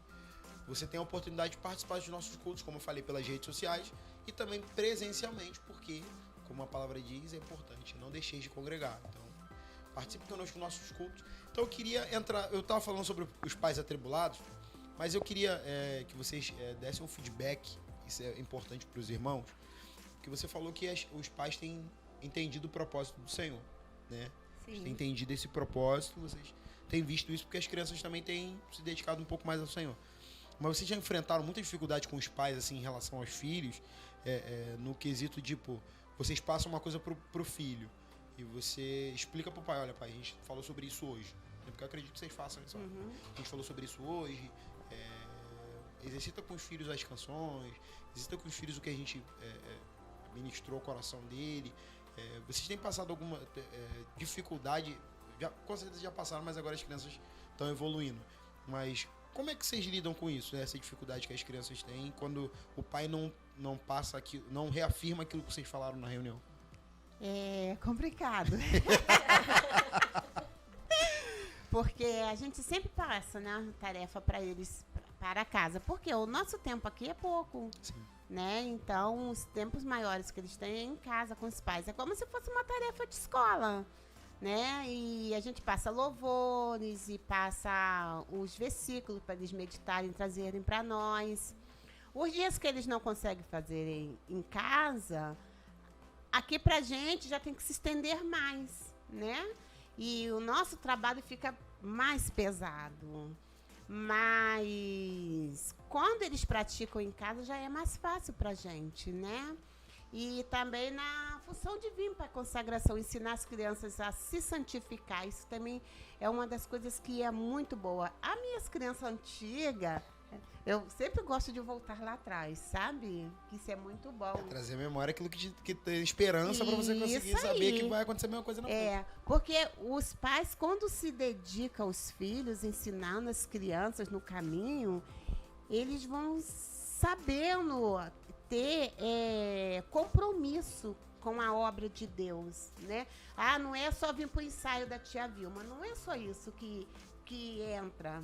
você tem a oportunidade de participar dos nossos cultos, como eu falei, pelas redes sociais e também presencialmente, porque, como a palavra diz, é importante, não deixeis de congregar. Então, participe conosco dos nossos cultos. Então, eu queria entrar, eu estava falando sobre os pais atribulados, mas eu queria que vocês dessem um feedback, isso é importante para os irmãos, porque você falou que os pais têm entendido o propósito do Senhor, né? Sim. Têm entendido esse propósito, vocês têm visto isso, porque as crianças também têm se dedicado um pouco mais ao Senhor. Mas vocês já enfrentaram muita dificuldade com os pais, assim, em relação aos filhos, no quesito, tipo, vocês passam uma coisa pro filho e você explica pro pai, olha, pai, a gente falou sobre isso hoje. Porque eu acredito que vocês façam isso. A gente falou sobre isso hoje, exercita com os filhos as canções, exercita com os filhos o que a gente ministrou ao coração dele. Vocês têm passado alguma dificuldade, com certeza já passaram, mas agora as crianças estão evoluindo. Mas Como é que vocês lidam com isso, essa dificuldade que as crianças têm quando o pai não passa aquilo, não reafirma aquilo que vocês falaram na reunião? É complicado. Porque a gente sempre passa, né, tarefa para eles para casa. Porque o nosso tempo aqui é pouco. Sim. Né? Então, os tempos maiores que eles têm é em casa com os pais. É como se fosse uma tarefa de escola. Né? E a gente passa louvores e passa os versículos para eles meditarem, trazerem para nós. Os dias que eles não conseguem fazer em casa, aqui pra gente já tem que se estender mais, né? E o nosso trabalho fica mais pesado. Mas quando eles praticam em casa já é mais fácil pra gente, né? E também na função de vir para a consagração, ensinar as crianças a se santificar. Isso também é uma das coisas que é muito boa. As minhas crianças antigas, eu sempre gosto de voltar lá atrás, sabe? Que isso é muito bom. Trazer à memória aquilo que tem esperança para você conseguir saber que vai acontecer a mesma coisa na frente. Porque os pais, quando se dedicam aos filhos, ensinando as crianças no caminho, eles vão sabendo ter compromisso com a obra de Deus, né? Ah, não é só vir para o ensaio da tia Vilma, não é só isso que entra.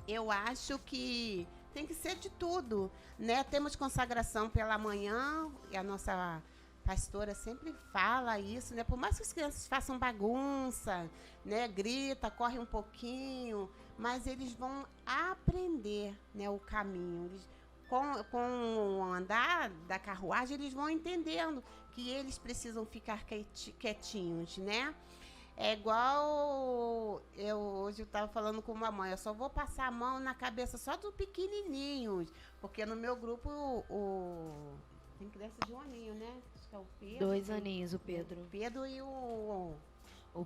Eu acho que tem que ser de tudo, né? Temos consagração pela manhã, e a nossa pastora sempre fala isso, né? Por mais que as crianças façam bagunça, né? Grita, corre um pouquinho, mas eles vão aprender, né, o caminho. Eles, com o andar da carruagem, eles vão entendendo que eles precisam ficar quietinhos, né? É igual hoje eu estava falando com uma mãe, eu só vou passar a mão na cabeça só dos pequenininhos, porque no meu grupo tem criança de 1 aninho, né? Acho que é o Pedro. 2 aninhos, o Pedro. O Pedro e o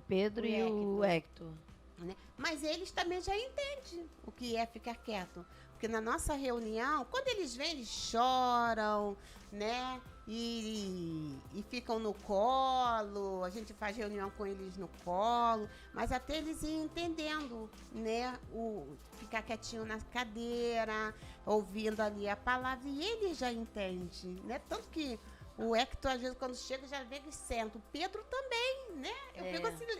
Pedro e o Hector. Né? Mas eles também já entendem o que é ficar quieto. Porque na nossa reunião, quando eles vêm, eles choram, né? E ficam no colo. A gente faz reunião com eles no colo. Mas até eles irem entendendo, né? Ficar quietinho na cadeira, ouvindo ali a palavra. E eles já entendem, né? Tanto que o Hector, às vezes, quando chega, já vê que senta. O Pedro também, né?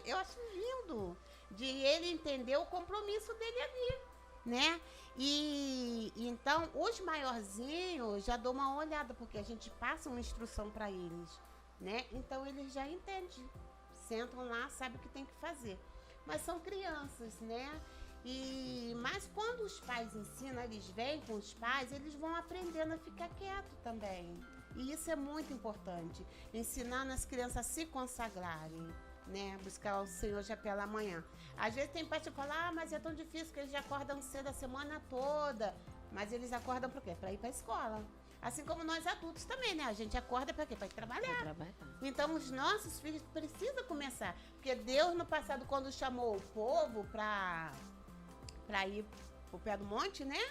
Eu acho lindo de ele entender o compromisso dele ali, né? E então, os maiorzinhos, já dou uma olhada, porque a gente passa uma instrução para eles, né? Então, eles já entendem. Sentam lá, sabem o que tem que fazer. Mas são crianças, né? Mas quando os pais ensinam, eles vêm com os pais, eles vão aprendendo a ficar quieto também. E isso é muito importante. Ensinar as crianças a se consagrarem, né? Buscar o Senhor já pela manhã. Às vezes tem pais que falam, mas é tão difícil que eles já acordam cedo a semana toda. Mas eles acordam para quê? Para ir para a escola. Assim como nós adultos também, né? A gente acorda para quê? Para ir trabalhar. Então, os nossos filhos precisam começar. Porque Deus, no passado, quando chamou o povo para ir pro pé do monte, né?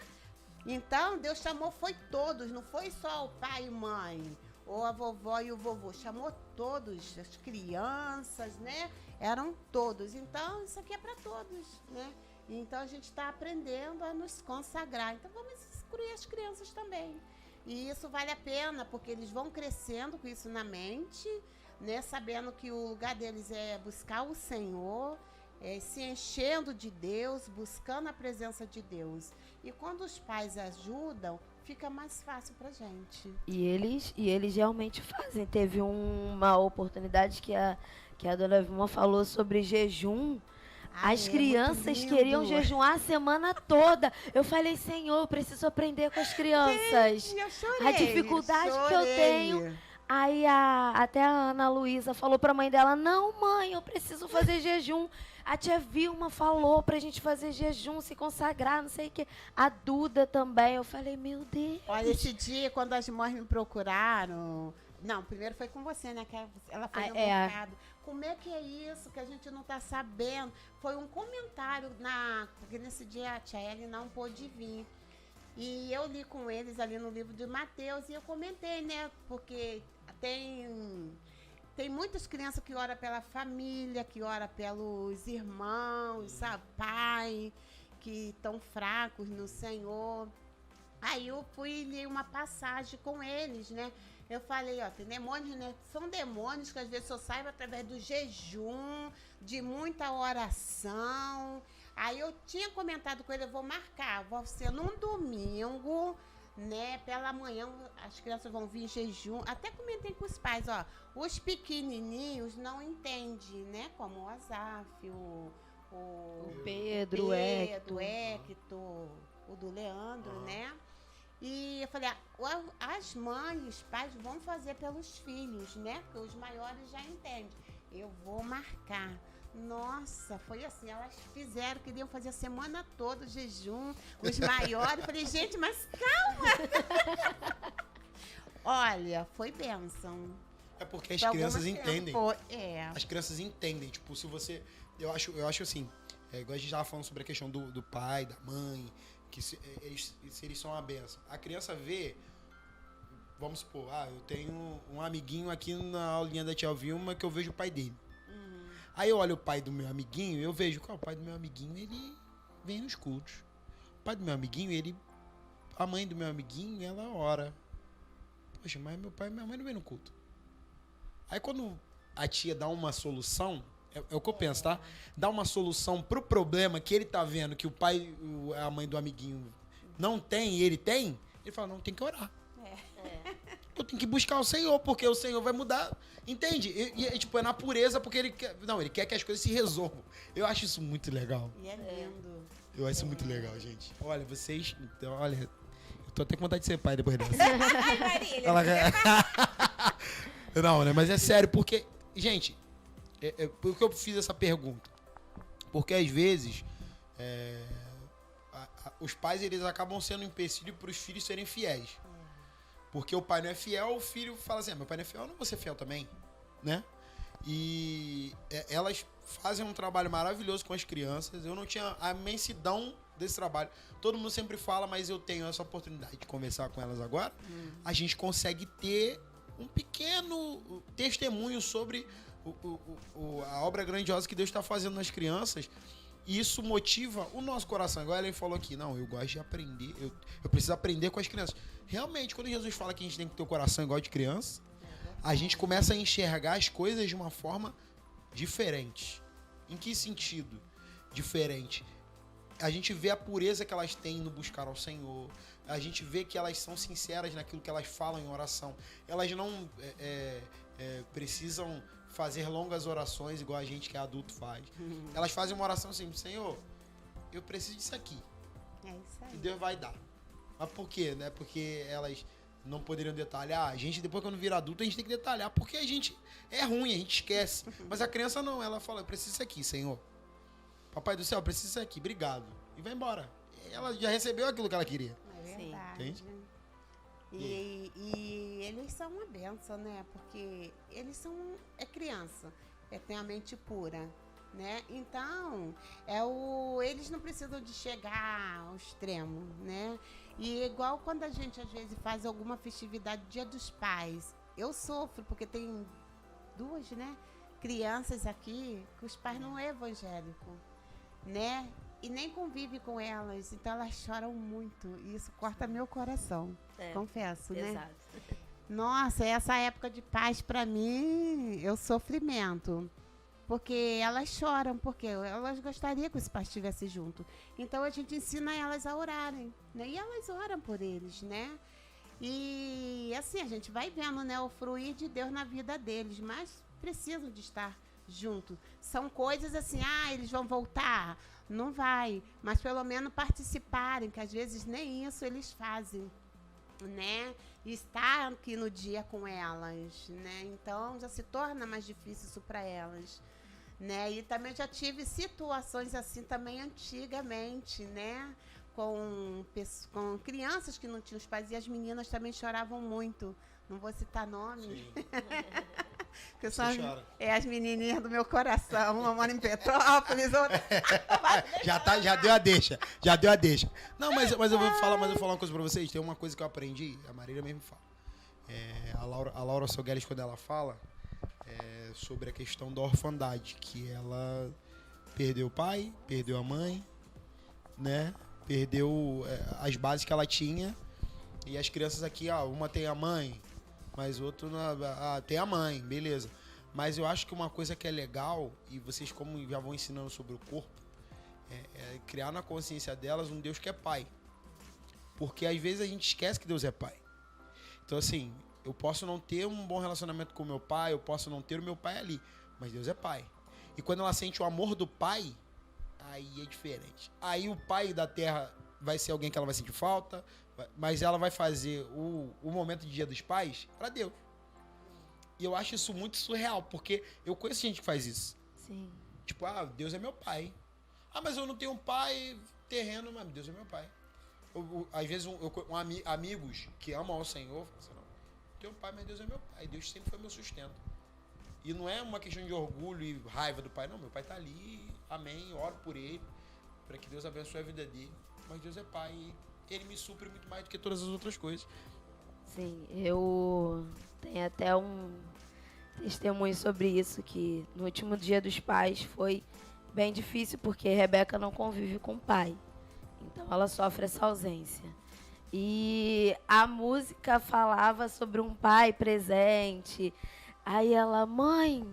Então, Deus chamou, foi todos, não foi só o pai e mãe, ou a vovó e o vovô, chamou todos, as crianças, né? Eram todos. Então, isso aqui é para todos, né? Então, a gente está aprendendo a nos consagrar. Então, vamos incluir as crianças também. E isso vale a pena, porque eles vão crescendo com isso na mente, né? Sabendo que o lugar deles é buscar o Senhor, se enchendo de Deus, buscando a presença de Deus. E quando os pais ajudam, fica mais fácil pra gente. E eles realmente fazem. Teve uma oportunidade que a dona Vilma falou sobre jejum. As crianças queriam jejuar a semana toda. Eu falei, Senhor, eu preciso aprender com as crianças. Eu chorei, a dificuldade que eu tenho. Aí até a Ana Luísa falou pra mãe dela, não, mãe, eu preciso fazer jejum. A tia Vilma falou pra gente fazer jejum, se consagrar, não sei o que. A Duda também. Eu falei, meu Deus. Olha, esse dia, quando as mães me procuraram... Não, primeiro foi com você, né? Que ela foi no mercado. Como é que é isso que a gente não tá sabendo? Foi um comentário, porque nesse dia a tia Ellen não pôde vir. E eu li com eles ali no livro de Mateus e eu comentei, né? Porque tem muitas crianças que oram pela família, que oram pelos irmãos, sabe? Pai, que estão fracos no Senhor. Aí eu fui e li uma passagem com eles, né? Eu falei, ó, tem demônios, né? São demônios que às vezes só saem através do jejum, de muita oração. Aí eu tinha comentado com ele, eu vou marcar, vou ser num domingo, né? Pela manhã as crianças vão vir em jejum. Até comentei com os pais, ó, os pequenininhos não entendem, né? Como o Azaf, o Pedro, o Hector, o do Leandro, né? E eu falei, as mães, os pais vão fazer pelos filhos, né? Porque os maiores já entendem. Eu vou marcar. Nossa, foi assim, elas fizeram, queriam fazer a semana toda o jejum, os maiores. Eu falei, gente, mas calma! Olha, foi bênção. É porque as crianças entendem. É. As crianças entendem. Tipo, se você... Eu acho assim, igual a gente estava falando sobre a questão do pai, da mãe, que eles são uma benção. A criança vê, vamos supor, eu tenho um amiguinho aqui na aulinha da tia Vilma que eu vejo o pai dele. Aí eu olho o pai do meu amiguinho e eu vejo que o pai do meu amiguinho, ele vem nos cultos. O pai do meu amiguinho, a mãe do meu amiguinho, ela ora. Poxa, mas meu pai e minha mãe não vêm no culto. Aí quando a tia dá uma solução, é o que eu penso, tá? Dá uma solução pro problema que ele tá vendo, que o pai, a mãe do amiguinho não tem e ele tem, ele fala, não, tem que orar. Eu tenho que buscar o Senhor, porque o Senhor vai mudar. Entende? E tipo, é na pureza, porque ele quer que as coisas se resolvam. Eu acho isso muito legal. E é lindo. Eu acho isso muito legal, gente. Olha, vocês... Então, olha, eu tô até com vontade de ser pai depois dessa. Ai, Marília. Não, né? Mas é sério, porque... Gente, por que eu fiz essa pergunta? Porque às vezes... os pais, eles acabam sendo um empecilho para os filhos serem fiéis. Porque o pai não é fiel, o filho fala assim, meu pai não é fiel, eu não vou ser fiel também, né? E elas fazem um trabalho maravilhoso com as crianças. Eu não tinha a imensidão desse trabalho. Todo mundo sempre fala, mas eu tenho essa oportunidade de conversar com elas agora. A gente consegue ter um pequeno testemunho sobre a obra grandiosa que Deus está fazendo nas crianças. E isso motiva o nosso coração. Igual ele falou aqui, não, eu gosto de aprender, eu preciso aprender com as crianças. Realmente, quando Jesus fala que a gente tem que ter o coração igual de criança, a gente começa a enxergar as coisas de uma forma diferente. Em que sentido diferente? A gente vê a pureza que elas têm no buscar ao Senhor. A gente vê que elas são sinceras naquilo que elas falam em oração. Elas não precisam fazer longas orações igual a gente que é adulto faz. Elas fazem uma oração assim, Senhor, eu preciso disso aqui. É isso aí. E Deus vai dar. Mas por quê? Né? Porque elas não poderiam detalhar. A gente, depois quando vira adulto, a gente tem que detalhar. Porque a gente é ruim, a gente esquece. Mas a criança não, ela fala, eu preciso disso aqui, Senhor. Papai do céu, eu preciso disso aqui, obrigado. E vai embora. Ela já recebeu aquilo que ela queria. É verdade. Entende? E eles são uma benção, né? Porque eles são... É criança. Tem a mente pura, né? Então, eles não precisam de chegar ao extremo, né? E igual quando a gente, às vezes, faz alguma festividade, Dia dos Pais. Eu sofro, porque tem duas, né? Crianças aqui que os pais não é evangélico, né? E nem convive com elas, então elas choram muito. E isso corta meu coração, confesso, né? Exato. Nossa, essa época de paz pra mim é o sofrimento. Porque elas choram, porque elas gostariam que os pais estivessem juntos. Então a gente ensina elas a orarem, né? E elas oram por eles, né? E assim, a gente vai vendo, né, o fruir de Deus na vida deles, mas precisam de estar junto. São coisas assim, eles vão voltar? Não vai, mas pelo menos participarem, que às vezes nem isso eles fazem, né? E estar aqui no dia com elas, né? Então já se torna mais difícil isso para elas, né? E também já tive situações assim também antigamente, né? Com crianças que não tinham os pais, e as meninas também choravam muito. Não vou citar nome. Que são as menininhas do meu coração. Uma mora em Petrópolis, outra... já deu a deixa. Não, mas eu vou falar uma coisa pra vocês. Tem uma coisa que eu aprendi, a Marília mesmo fala. A Laura Sogueles, quando ela fala sobre a questão da orfandade, que ela perdeu o pai, perdeu a mãe, né? Perdeu as bases que ela tinha. E as crianças aqui, uma tem a mãe, mas outro tem a mãe, beleza. Mas eu acho que uma coisa que é legal, e vocês como já vão ensinando sobre o corpo, é criar na consciência delas um Deus que é pai. Porque às vezes a gente esquece que Deus é pai. Então assim, eu posso não ter um bom relacionamento com o meu pai, eu posso não ter o meu pai ali, mas Deus é pai. E quando ela sente o amor do pai, aí é diferente. Aí o pai da terra vai ser alguém que ela vai sentir falta, mas ela vai fazer o momento de Dia dos Pais para Deus. E eu acho isso muito surreal, porque eu conheço gente que faz isso. Sim. Tipo, Deus é meu pai. Mas eu não tenho um pai terreno, mas Deus é meu pai. Às vezes, amigos que amam ao Senhor, falam assim, não tenho um pai, mas Deus é meu pai. Deus sempre foi meu sustento. E não é uma questão de orgulho e raiva do pai, não. Meu pai tá ali, amém, oro por ele, para que Deus abençoe a vida dele. Mas Deus é pai e ele me supre muito mais do que todas as outras coisas. Sim, eu tenho até um testemunho sobre isso, que no último Dia dos Pais foi bem difícil, porque Rebeca não convive com o pai. Então ela sofre essa ausência. E a música falava sobre um pai presente. Aí ela, mãe,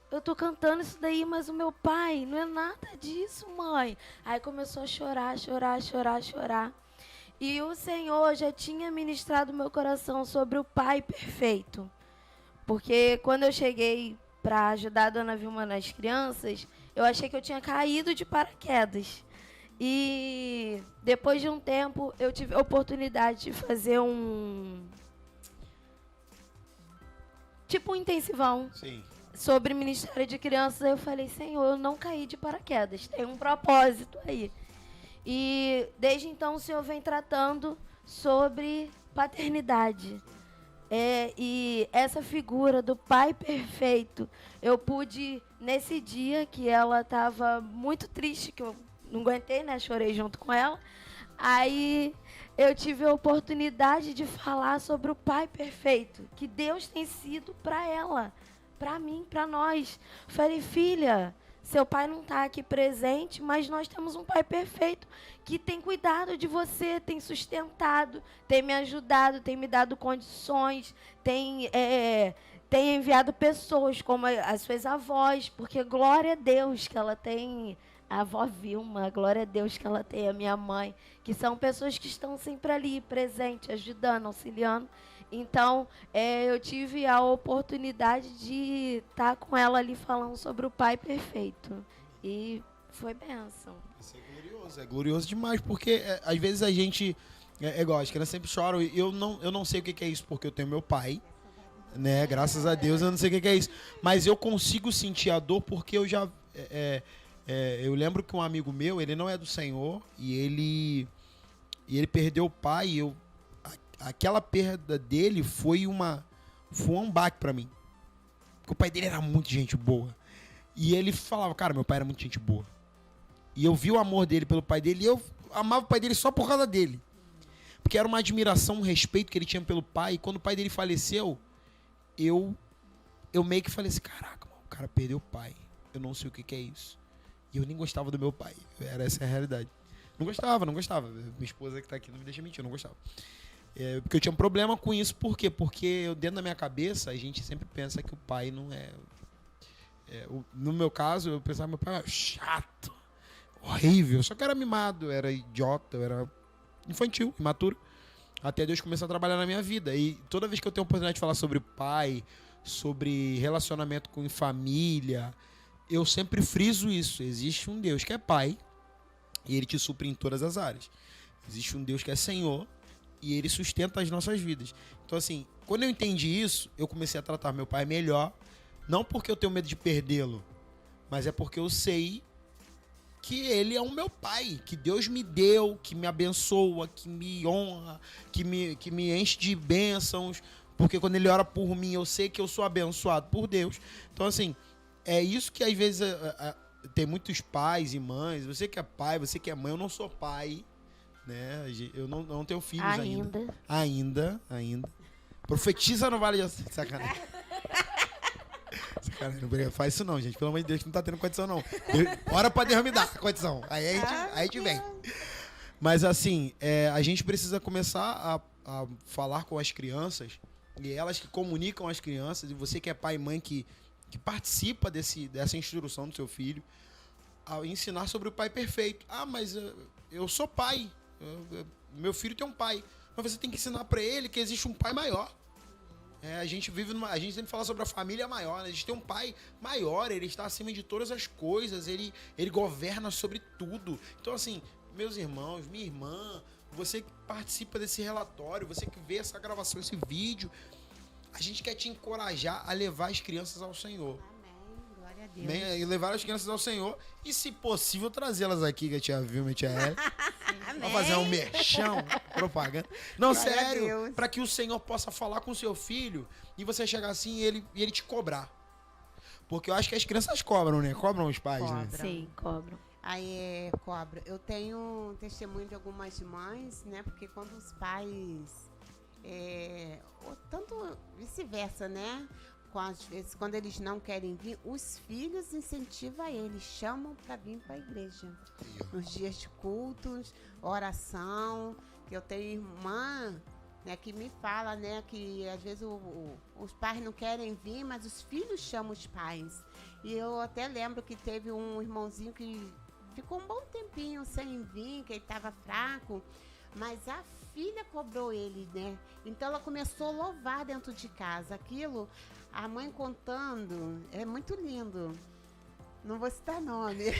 eu tô cantando isso daí, mas o meu pai não é nada disso, mãe. Aí começou a chorar. E o Senhor já tinha ministrado meu coração sobre o pai perfeito. Porque quando eu cheguei para ajudar a Dona Vilma nas crianças, eu achei que eu tinha caído de paraquedas. E depois de um tempo, eu tive a oportunidade de fazer um intensivão. Sim. Sobre Ministério de Crianças. Eu falei, Senhor, eu não caí de paraquedas, tem um propósito aí. E desde então o Senhor vem tratando sobre paternidade. E essa figura do pai perfeito, eu pude, nesse dia que ela estava muito triste, que eu não aguentei, né? Chorei junto com ela. Aí eu tive a oportunidade de falar sobre o pai perfeito, que Deus tem sido para ela, para mim, para nós. Falei, filha, seu pai não está aqui presente, mas nós temos um pai perfeito que tem cuidado de você, tem sustentado, tem me ajudado, tem me dado condições, tem enviado pessoas como as suas avós, porque glória a Deus que ela tem a avó Vilma, glória a Deus que ela tem a minha mãe, que são pessoas que estão sempre ali, presentes, ajudando, auxiliando. Então, eu tive a oportunidade de estar com ela ali falando sobre o pai perfeito. E foi bênção. Isso é glorioso demais, porque às vezes a gente, igual, as crianças sempre choram, eu não sei o que é isso, porque eu tenho meu pai, né, graças a Deus eu não sei o que é isso, mas eu consigo sentir a dor porque eu já, eu lembro que um amigo meu, ele não é do Senhor, e ele perdeu o pai, e aquela perda dele foi um baque pra mim, porque o pai dele era muito gente boa, e ele falava, cara, meu pai era muito gente boa. E eu vi o amor dele pelo pai dele, e eu amava o pai dele só por causa dele. Porque era uma admiração, um respeito que ele tinha pelo pai. E quando o pai dele faleceu, eu meio que falei assim, caraca, mano, o cara perdeu o pai. Eu não sei o que é isso. E eu nem gostava do meu pai. Essa é a realidade. Não gostava. Minha esposa que tá aqui não me deixa mentir, eu não gostava. Porque eu tinha um problema com isso. Por quê? Porque dentro da minha cabeça, a gente sempre pensa que o pai não é... no meu caso, eu pensava que meu pai era chato. Horrível, só que eu era mimado, era idiota, eu era infantil, imaturo. Até Deus começar a trabalhar na minha vida. E toda vez que eu tenho a oportunidade de falar sobre pai, sobre relacionamento com família, eu sempre friso isso. Existe um Deus que é pai e ele te supre em todas as áreas. Existe um Deus que é Senhor e ele sustenta as nossas vidas. Então assim, quando eu entendi isso, eu comecei a tratar meu pai melhor. Não porque eu tenho medo de perdê-lo, mas é porque eu sei que ele é o meu pai, que Deus me deu, que me abençoa, que me honra, que me enche de bênçãos, porque quando ele ora por mim, eu sei que eu sou abençoado por Deus. Então, assim, é isso que às vezes tem muitos pais e mães, você que é pai, você que é mãe, eu não sou pai, né? Eu não tenho filhos ainda. Profetiza no Vale de sacanagem. Sacanagem, não faz isso não, gente. Pelo amor de Deus, que não tá tendo condição não. Ora pra Deus me dar condição. Aí a gente vem. Mas assim, a gente precisa começar a falar com as crianças, e elas que comunicam às crianças, e você que é pai e mãe que participa dessa instrução do seu filho, a ensinar sobre o pai perfeito. Ah, mas eu sou pai, meu filho tem um pai, mas você tem que ensinar para ele que existe um pai maior. A gente sempre fala sobre a família maior, né? A gente tem um pai maior, ele está acima de todas as coisas, ele governa sobre tudo. Então, assim, meus irmãos, minha irmã, você que participa desse relatório, você que vê essa gravação, esse vídeo, a gente quer te encorajar a levar as crianças ao Senhor. Amém. Glória a Deus. E levar as crianças ao Senhor e, se possível, trazê-las aqui, que a tia Vilma e a tia Ellen, pra fazer um merchão, propaganda. Não, Glória a sério, Deus. pra que o Senhor possa falar com seu filho e você chegar assim e ele te cobrar. Porque eu acho que as crianças cobram, né? Cobram os pais, né? Sim, cobram. Aí, cobra. Eu tenho um testemunho de algumas mães, né? Porque quando os pais... ou tanto vice-versa, né? Às vezes, quando eles não querem vir, os filhos incentivam eles, chamam para vir para a igreja. Nos dias de cultos, oração, que eu tenho irmã, né, que me fala, né, que às vezes os pais não querem vir, mas os filhos chamam os pais. E eu até lembro que teve um irmãozinho que ficou um bom tempinho sem vir, que ele estava fraco. Mas a filha cobrou ele, né? Então ela começou a louvar dentro de casa. Aquilo, a mãe contando, é muito lindo. Não vou citar nome.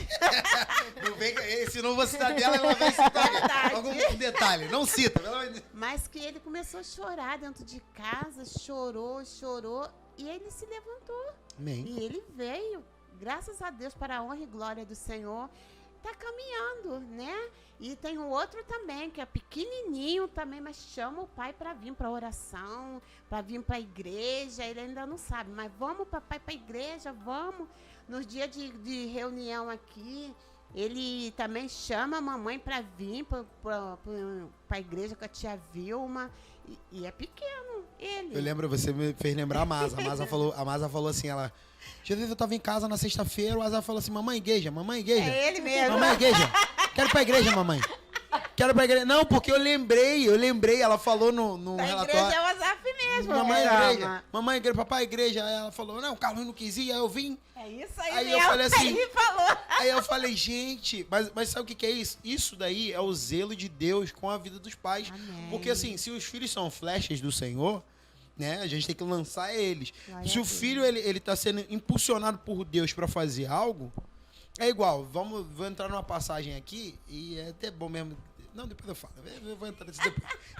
Se não vou citar dela, ela vai citar algum detalhe. Não cita. Mas que ele começou a chorar dentro de casa, chorou, e ele se levantou. Amém. E ele veio, graças a Deus, para a honra e glória do Senhor. Tá caminhando, né? E tem um outro também, que é pequenininho também, mas chama o pai para vir para oração, para vir para a igreja. Ele ainda não sabe, mas vamos, papai, para a igreja, vamos. Nos dias de reunião aqui, ele também chama a mamãe para vir para a igreja com a tia Vilma. E é pequeno, ele. Eu lembro, você me fez lembrar a Masa. A Masa falou assim, ela... Já eu tava em casa na sexta-feira, o Azar falou assim, mamãe, igreja. É ele mesmo. Mamãe, igreja. Quero ir pra igreja, mamãe. Quero ir pra igreja. Não, porque eu lembrei, ela falou no relatório. A igreja é o Azaf mesmo. Mamãe, igreja. Mamãe, igreja, papai, igreja. Aí ela falou, não, o Carlos não quis ir, aí eu vim. É isso aí, aí mesmo. Eu falei assim, ele falou. Aí eu falei, gente, mas sabe o que é isso? Isso daí é o zelo de Deus com a vida dos pais. Amém. Porque assim, se os filhos são flechas do Senhor, né, a gente tem que lançar eles. Se o filho ele tá sendo impulsionado por Deus para fazer algo, é igual. Vou entrar numa passagem aqui e é até bom mesmo. Não, depois eu falo. Eu vou entrar nisso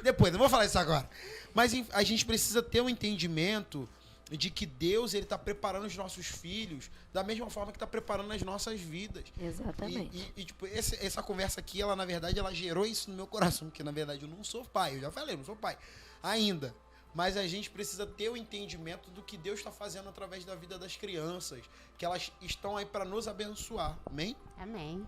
depois. Não vou falar isso agora. Mas a gente precisa ter um entendimento de que Deus ele tá preparando os nossos filhos da mesma forma que tá preparando as nossas vidas. Exatamente. E tipo, essa conversa aqui, ela na verdade, ela gerou isso no meu coração, porque na verdade eu não sou pai. Eu já falei, eu não sou pai ainda. Mas a gente precisa ter o entendimento do que Deus está fazendo através da vida das crianças, que elas estão aí para nos abençoar. Amém? Amém.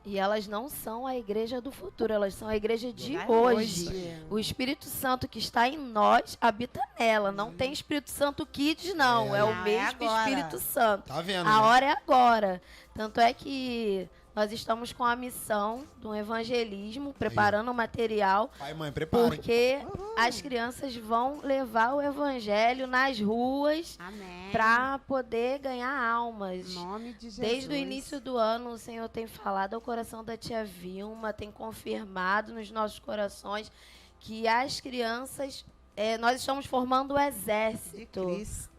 E elas não são a igreja do futuro, elas são a igreja de hoje. O Espírito Santo que está em nós habita nela. Não tem Espírito Santo Kids, não. É o mesmo Espírito Santo. Tá vendo? A hora é agora. Tanto é que nós estamos com a missão do evangelismo, preparando o material. Pai e mãe, preparem. Porque as crianças vão levar o evangelho nas ruas para poder ganhar almas. Em nome de Jesus. Desde o início do ano, o Senhor tem falado ao coração da tia Vilma, tem confirmado nos nossos corações que as crianças... nós estamos formando o exército.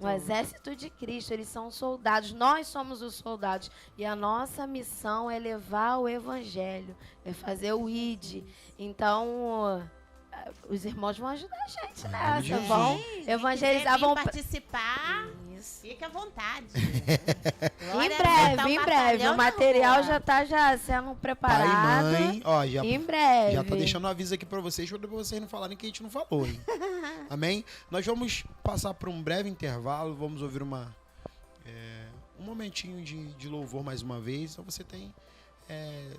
O exército de Cristo. Eles são soldados. Nós somos os soldados. E a nossa missão é levar o evangelho. É fazer o ID. Então, os irmãos vão ajudar a gente nessa. Vão evangelizar, vão participar. Isso. Fique à vontade. Em breve. O material já está sendo preparado. Pai e mãe, ó, em breve. Já tô deixando um aviso aqui para vocês vocês não falarem que a gente não falou, hein? Amém? Nós vamos passar por um breve intervalo, vamos ouvir um momentinho de louvor mais uma vez. Então você tem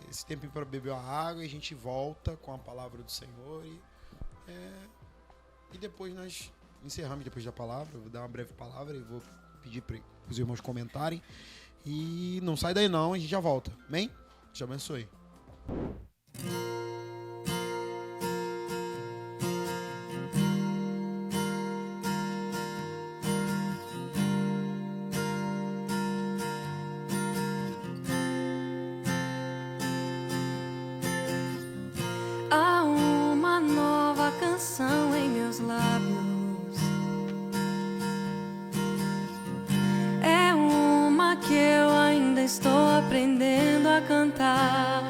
esse tempinho para beber uma água e a gente volta com a palavra do Senhor e depois nós encerramos depois da palavra. Eu vou dar uma breve palavra e vou pedir para os irmãos comentarem. E não sai daí não, a gente já volta. Amém? Te abençoe. meus lábios. É uma que eu ainda estou aprendendo a cantar.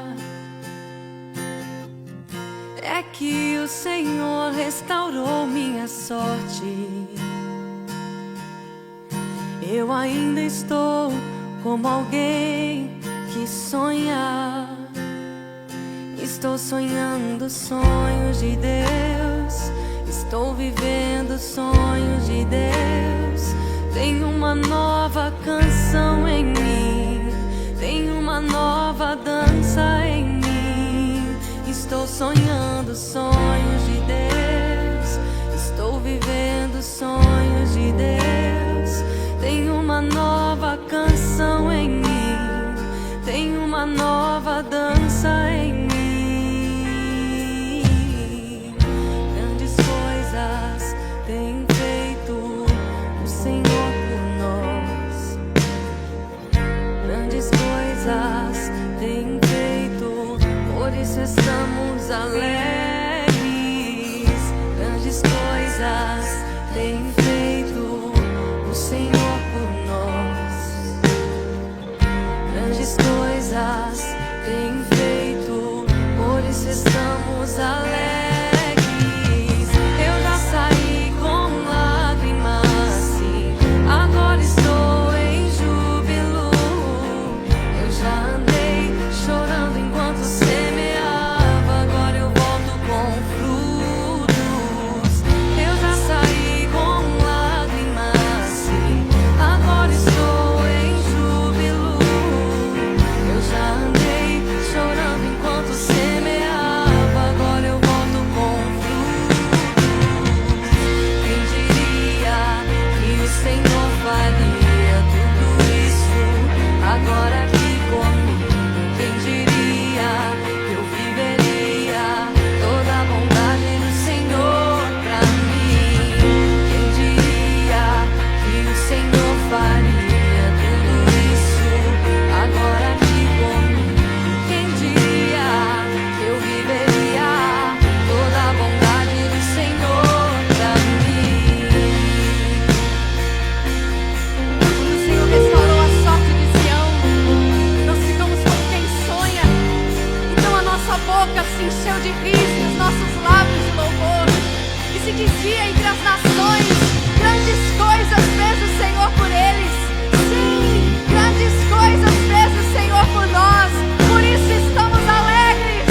É que o Senhor restaurou minha sorte. Eu ainda estou como alguém que sonha. Estou sonhando sonhos de Deus. Estou vivendo sonhos de Deus. Tem uma nova canção em mim. Tem uma nova dança em mim. Estou sonhando sonhos de Deus. Estou vivendo sonhos de Deus. Tem uma nova canção em mim. Tem uma nova dança em mim. Grandes coisas tem feito o Senhor por nós. Grandes coisas tem feito, por isso estamos alegres. Grandes coisas tem feito o Senhor por nós. Grandes coisas tem feito, por isso estamos alegres. Eu já saí com lágrimas, sim, agora estou em júbilo. Eu já andei chorando enquanto semeava, agora eu volto com frutos. Eu já saí com lágrimas, sim, agora estou em júbilo. Eu já andei chorando enquanto semeava, agora eu volto com frutos. Quem diria que o Senhor faria tudo isso agora aqui comigo? Quem diria que eu viveria toda a bondade do Senhor pra mim? Quem diria que o Senhor faria tudo isso agora aqui comigo? Quem diria que eu viveria toda a bondade do Senhor pra mim? Quando o Senhor restaurou a sorte de Sião, nós ficamos como quem sonha. Então a nossa boca se encheu de riso e os nossos lábios de louvor. E se dizia entre as nações: grandes coisas fez o Senhor por eles. Sim, grandes coisas fez o Senhor por nós. Por isso estamos alegres.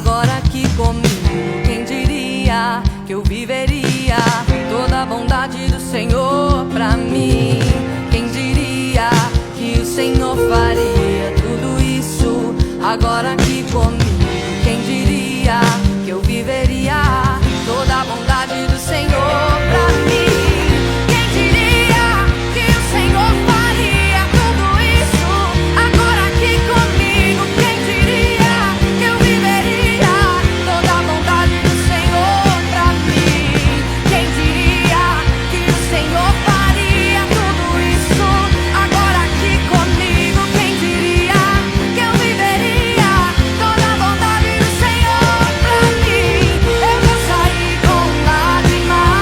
agora aqui comigo. Quem diria que eu viveria toda a bondade do Senhor pra mim? Quem diria que o Senhor faria tudo isso agora aqui comigo? Quem diria que eu viveria toda a bondade do Senhor pra mim? Quem diria que o Senhor faria tudo isso agora aqui comigo? Quem diria que eu viveria toda a bondade do Senhor pra mim? Quem diria que o Senhor faria tudo isso agora aqui comigo? Quem diria que eu viveria toda a bondade do Senhor pra mim? Eu já saí com lágrimas,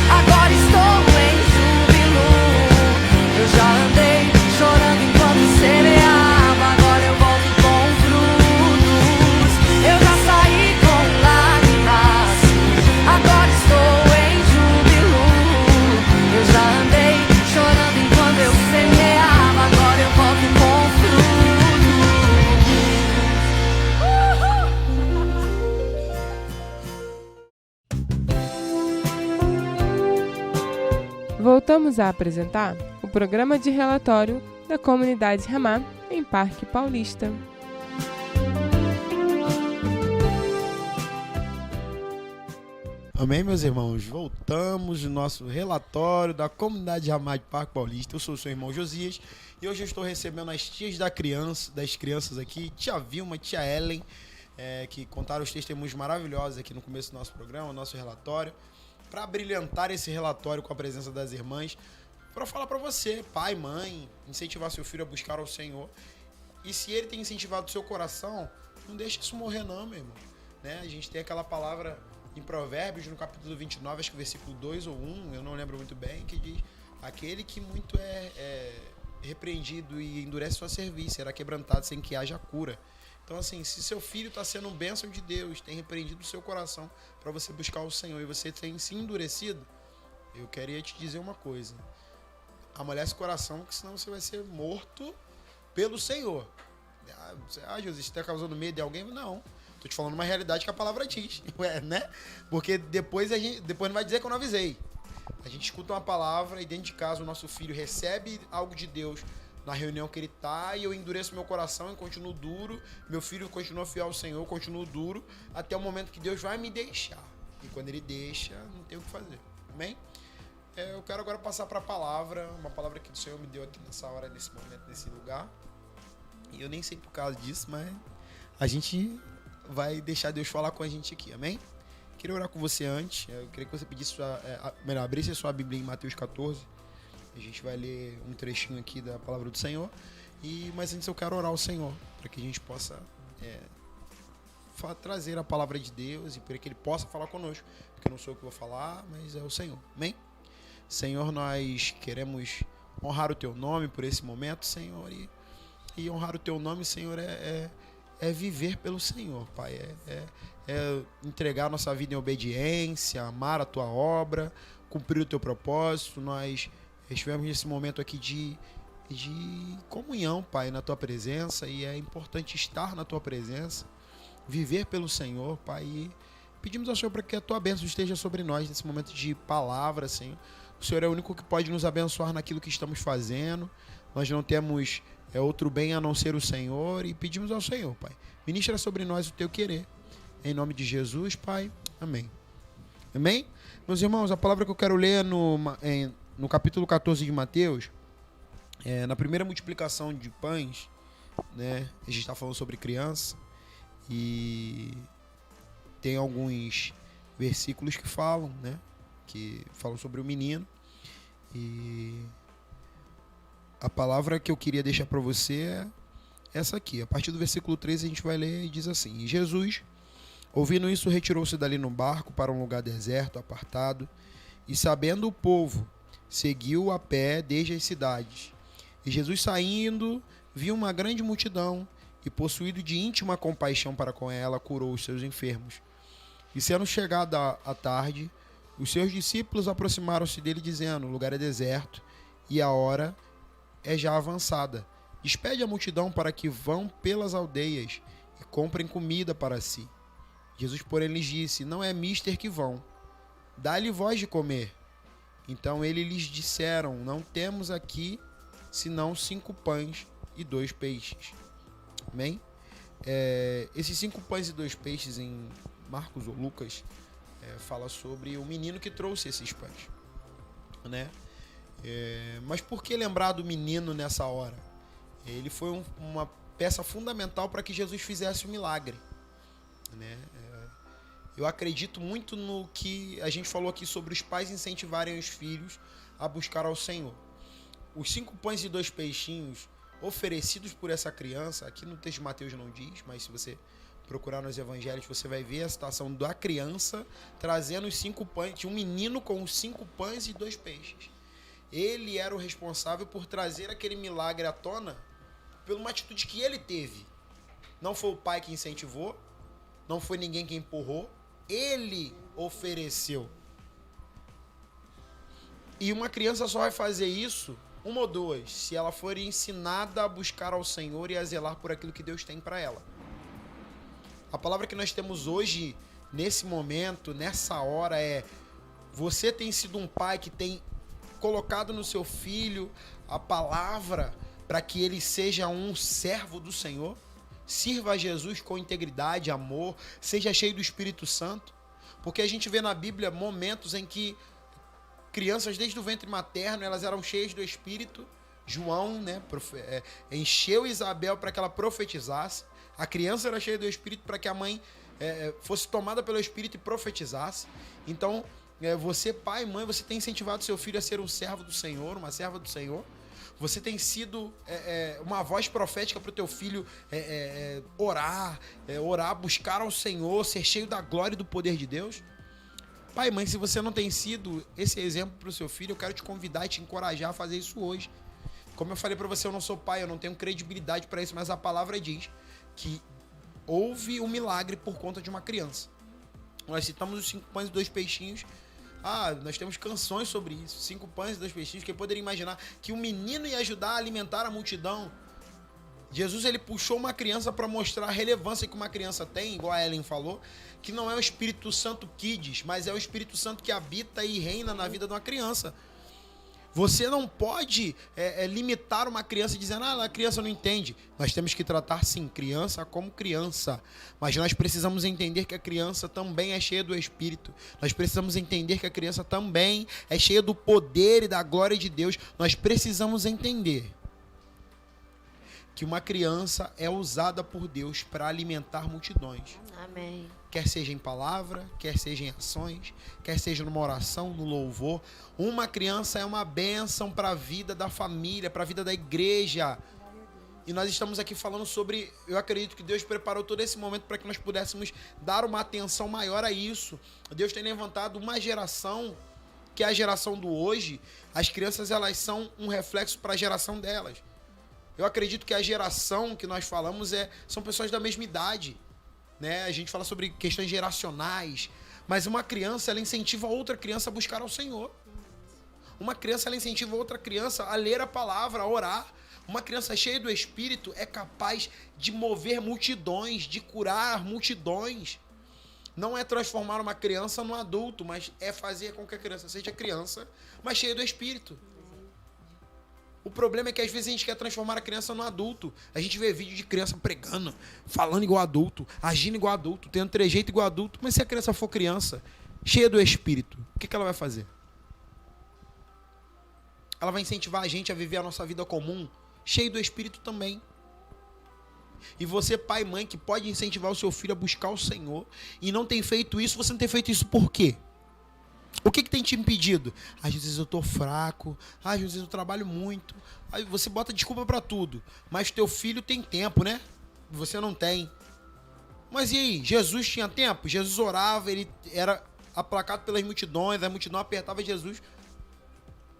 agora estou em júbilo. Eu já andei chorando enquanto semeava, agora eu volto com frutos. Eu já saí com lágrimas, agora estou em júbilo. Eu já andei chorando enquanto eu semeava, agora eu volto com Voltamos a apresentar o programa de relatório da comunidade Ramá em Parque Paulista. Amém, meus irmãos? Voltamos no nosso relatório da comunidade Ramá de Parque Paulista. Eu sou o seu irmão Josias e hoje eu estou recebendo as tias das crianças aqui, tia Vilma, tia Ellen, que contaram os testemunhos maravilhosos aqui no começo do nosso programa, nosso relatório, para brilhantar esse relatório com a presença das irmãs, para falar para você, pai, mãe, incentivar seu filho a buscar ao Senhor. E se ele tem incentivado o seu coração, não deixe isso morrer não, meu irmão. Né? A gente tem aquela palavra em Provérbios, no capítulo 29, acho que versículo 2 ou 1, eu não lembro muito bem, que diz: aquele que muito é repreendido e endurece sua cerviz, será quebrantado sem que haja cura. Então, assim, se seu filho está sendo um bênção de Deus, tem repreendido o seu coração para você buscar o Senhor e você tem se endurecido, eu queria te dizer uma coisa: amolece o coração, que senão você vai ser morto pelo Senhor. José, você está causando medo de alguém? Não. Tô te falando uma realidade que a palavra diz, né? Porque depois não vai dizer que eu não avisei. A gente escuta uma palavra e dentro de casa o nosso filho recebe algo de Deus na reunião que ele tá, e eu endureço meu coração e continuo duro, meu filho continua fiel ao Senhor, eu continuo duro, até o momento que Deus vai me deixar. E quando ele deixa, não tem o que fazer. Amém? Eu quero agora passar para a palavra, uma palavra que o Senhor me deu aqui nessa hora, nesse momento, nesse lugar. E eu nem sei por causa disso, mas a gente vai deixar Deus falar com a gente aqui, amém? Queria orar com você antes, eu queria que você pedisse abrisse a sua Bíblia em Mateus 14. A gente vai ler um trechinho aqui da palavra do Senhor. Mas antes eu quero orar ao Senhor, para que a gente possa trazer a palavra de Deus e para que Ele possa falar conosco. Porque não sou eu que vou falar, mas é o Senhor. Amém? Senhor, nós queremos honrar o Teu nome por esse momento, Senhor. E honrar o Teu nome, Senhor, é viver pelo Senhor, Pai. É entregar a nossa vida em obediência, amar a Tua obra, cumprir o Teu propósito. Nós estivemos nesse momento aqui de comunhão, Pai, na Tua presença, e é importante estar na Tua presença, viver pelo Senhor, Pai, e pedimos ao Senhor para que a Tua bênção esteja sobre nós nesse momento de palavra, Senhor. O Senhor é o único que pode nos abençoar naquilo que estamos fazendo, nós não temos outro bem a não ser o Senhor, e pedimos ao Senhor, Pai, ministra sobre nós o Teu querer, em nome de Jesus, Pai, amém. Amém? Meus irmãos, a palavra que eu quero ler no capítulo 14 de Mateus, na primeira multiplicação de pães, né, a gente está falando sobre criança, e tem alguns versículos que falam, né, que falam sobre o menino, e a palavra que eu queria deixar para você é essa aqui. A partir do versículo 13 a gente vai ler e diz assim: E Jesus, ouvindo isso, retirou-se dali no barco para um lugar deserto, apartado, e sabendo o povo, seguiu a pé desde as cidades. E Jesus, saindo, viu uma grande multidão e, possuído de íntima compaixão para com ela, curou os seus enfermos. E sendo chegada a tarde, os seus discípulos aproximaram-se dele, dizendo: O lugar é deserto e a hora é já avançada. Despede a multidão para que vão pelas aldeias e comprem comida para si. Jesus, porém, lhes disse: não é mister que vão, dá-lhe vós de comer. Então eles lhes disseram: não temos aqui senão 5 pães e 2 peixes. Amém? Esses 5 pães e 2 peixes em Marcos ou Lucas fala sobre o menino que trouxe esses pães, né? Mas por que lembrar do menino nessa hora? Ele foi uma peça fundamental para que Jesus fizesse o milagre, né? Eu acredito muito no que a gente falou aqui sobre os pais incentivarem os filhos a buscar ao Senhor. Os 5 pães e 2 peixinhos oferecidos por essa criança, aqui no texto de Mateus não diz, mas se você procurar nos evangelhos, você vai ver a situação da criança trazendo os 5 pães, tinha um menino com os 5 pães e 2 peixes. Ele era o responsável por trazer aquele milagre à tona por uma atitude que ele teve. Não foi o pai que incentivou, não foi ninguém que empurrou, ele ofereceu. E uma criança só vai fazer isso, 1 ou 2, se ela for ensinada a buscar ao Senhor e a zelar por aquilo que Deus tem para ela. A palavra que nós temos hoje, nesse momento, nessa hora, você tem sido um pai que tem colocado no seu filho a palavra para que ele seja um servo do Senhor? Sirva a Jesus com integridade, amor, seja cheio do Espírito Santo. Porque a gente vê na Bíblia momentos em que crianças desde o ventre materno, elas eram cheias do Espírito. João, né, encheu Isabel para que ela profetizasse. A criança era cheia do Espírito para que a mãe fosse tomada pelo Espírito e profetizasse. Então, você, pai e mãe, você tem incentivado seu filho a ser um servo do Senhor, uma serva do Senhor. Você tem sido uma voz profética para o teu filho orar, buscar ao Senhor, ser cheio da glória e do poder de Deus. Pai e mãe, se você não tem sido esse exemplo para o seu filho, eu quero te convidar e te encorajar a fazer isso hoje. Como eu falei para você, eu não sou pai, eu não tenho credibilidade para isso, mas a palavra diz que houve um milagre por conta de uma criança. Nós citamos os 5 pães e 2 peixinhos. Nós temos canções sobre isso. 5 pães e 2 peixinhos. Quem poderia imaginar que um menino ia ajudar a alimentar a multidão? Jesus, ele puxou uma criança para mostrar a relevância que uma criança tem, igual a Ellen falou, que não é o Espírito Santo Kids, mas é o Espírito Santo que habita e reina na vida de uma criança. Você não pode limitar uma criança dizendo, a criança não entende. Nós temos que tratar, sim, criança como criança. Mas nós precisamos entender que a criança também é cheia do Espírito. Nós precisamos entender que a criança também é cheia do poder e da glória de Deus. Nós precisamos entender que uma criança é usada por Deus para alimentar multidões. Amém. Quer seja em palavra, quer seja em ações, quer seja numa oração, no louvor. Uma criança é uma bênção para a vida da família, para a vida da igreja. E nós estamos aqui falando sobre, eu acredito que Deus preparou todo esse momento para que nós pudéssemos dar uma atenção maior a isso. Deus tem levantado uma geração, que é a geração do hoje. As crianças, elas são um reflexo para a geração delas. Eu acredito que a geração que nós falamos são pessoas da mesma idade, né? A gente fala sobre questões geracionais, mas uma criança, ela incentiva outra criança a buscar ao Senhor. Uma criança, ela incentiva outra criança a ler a palavra, a orar. Uma criança cheia do Espírito é capaz de mover multidões, de curar multidões. Não é transformar uma criança num adulto, mas é fazer com que a criança seja criança, mas cheia do Espírito. O problema é que às vezes a gente quer transformar a criança num adulto. A gente vê vídeo de criança pregando, falando igual adulto, agindo igual adulto, tendo trejeito igual adulto. Mas se a criança for criança, cheia do Espírito, o que ela vai fazer? Ela vai incentivar a gente a viver a nossa vida comum, cheio do Espírito também. E você, pai e mãe, que pode incentivar o seu filho a buscar o Senhor e não tem feito isso, você não tem feito isso por quê? O que tem te impedido? Às vezes eu tô fraco, às vezes eu trabalho muito. Aí você bota desculpa pra tudo. Mas teu filho tem tempo, né? Você não tem. Mas e aí? Jesus tinha tempo? Jesus orava, ele era aplacado pelas multidões, a multidão apertava Jesus.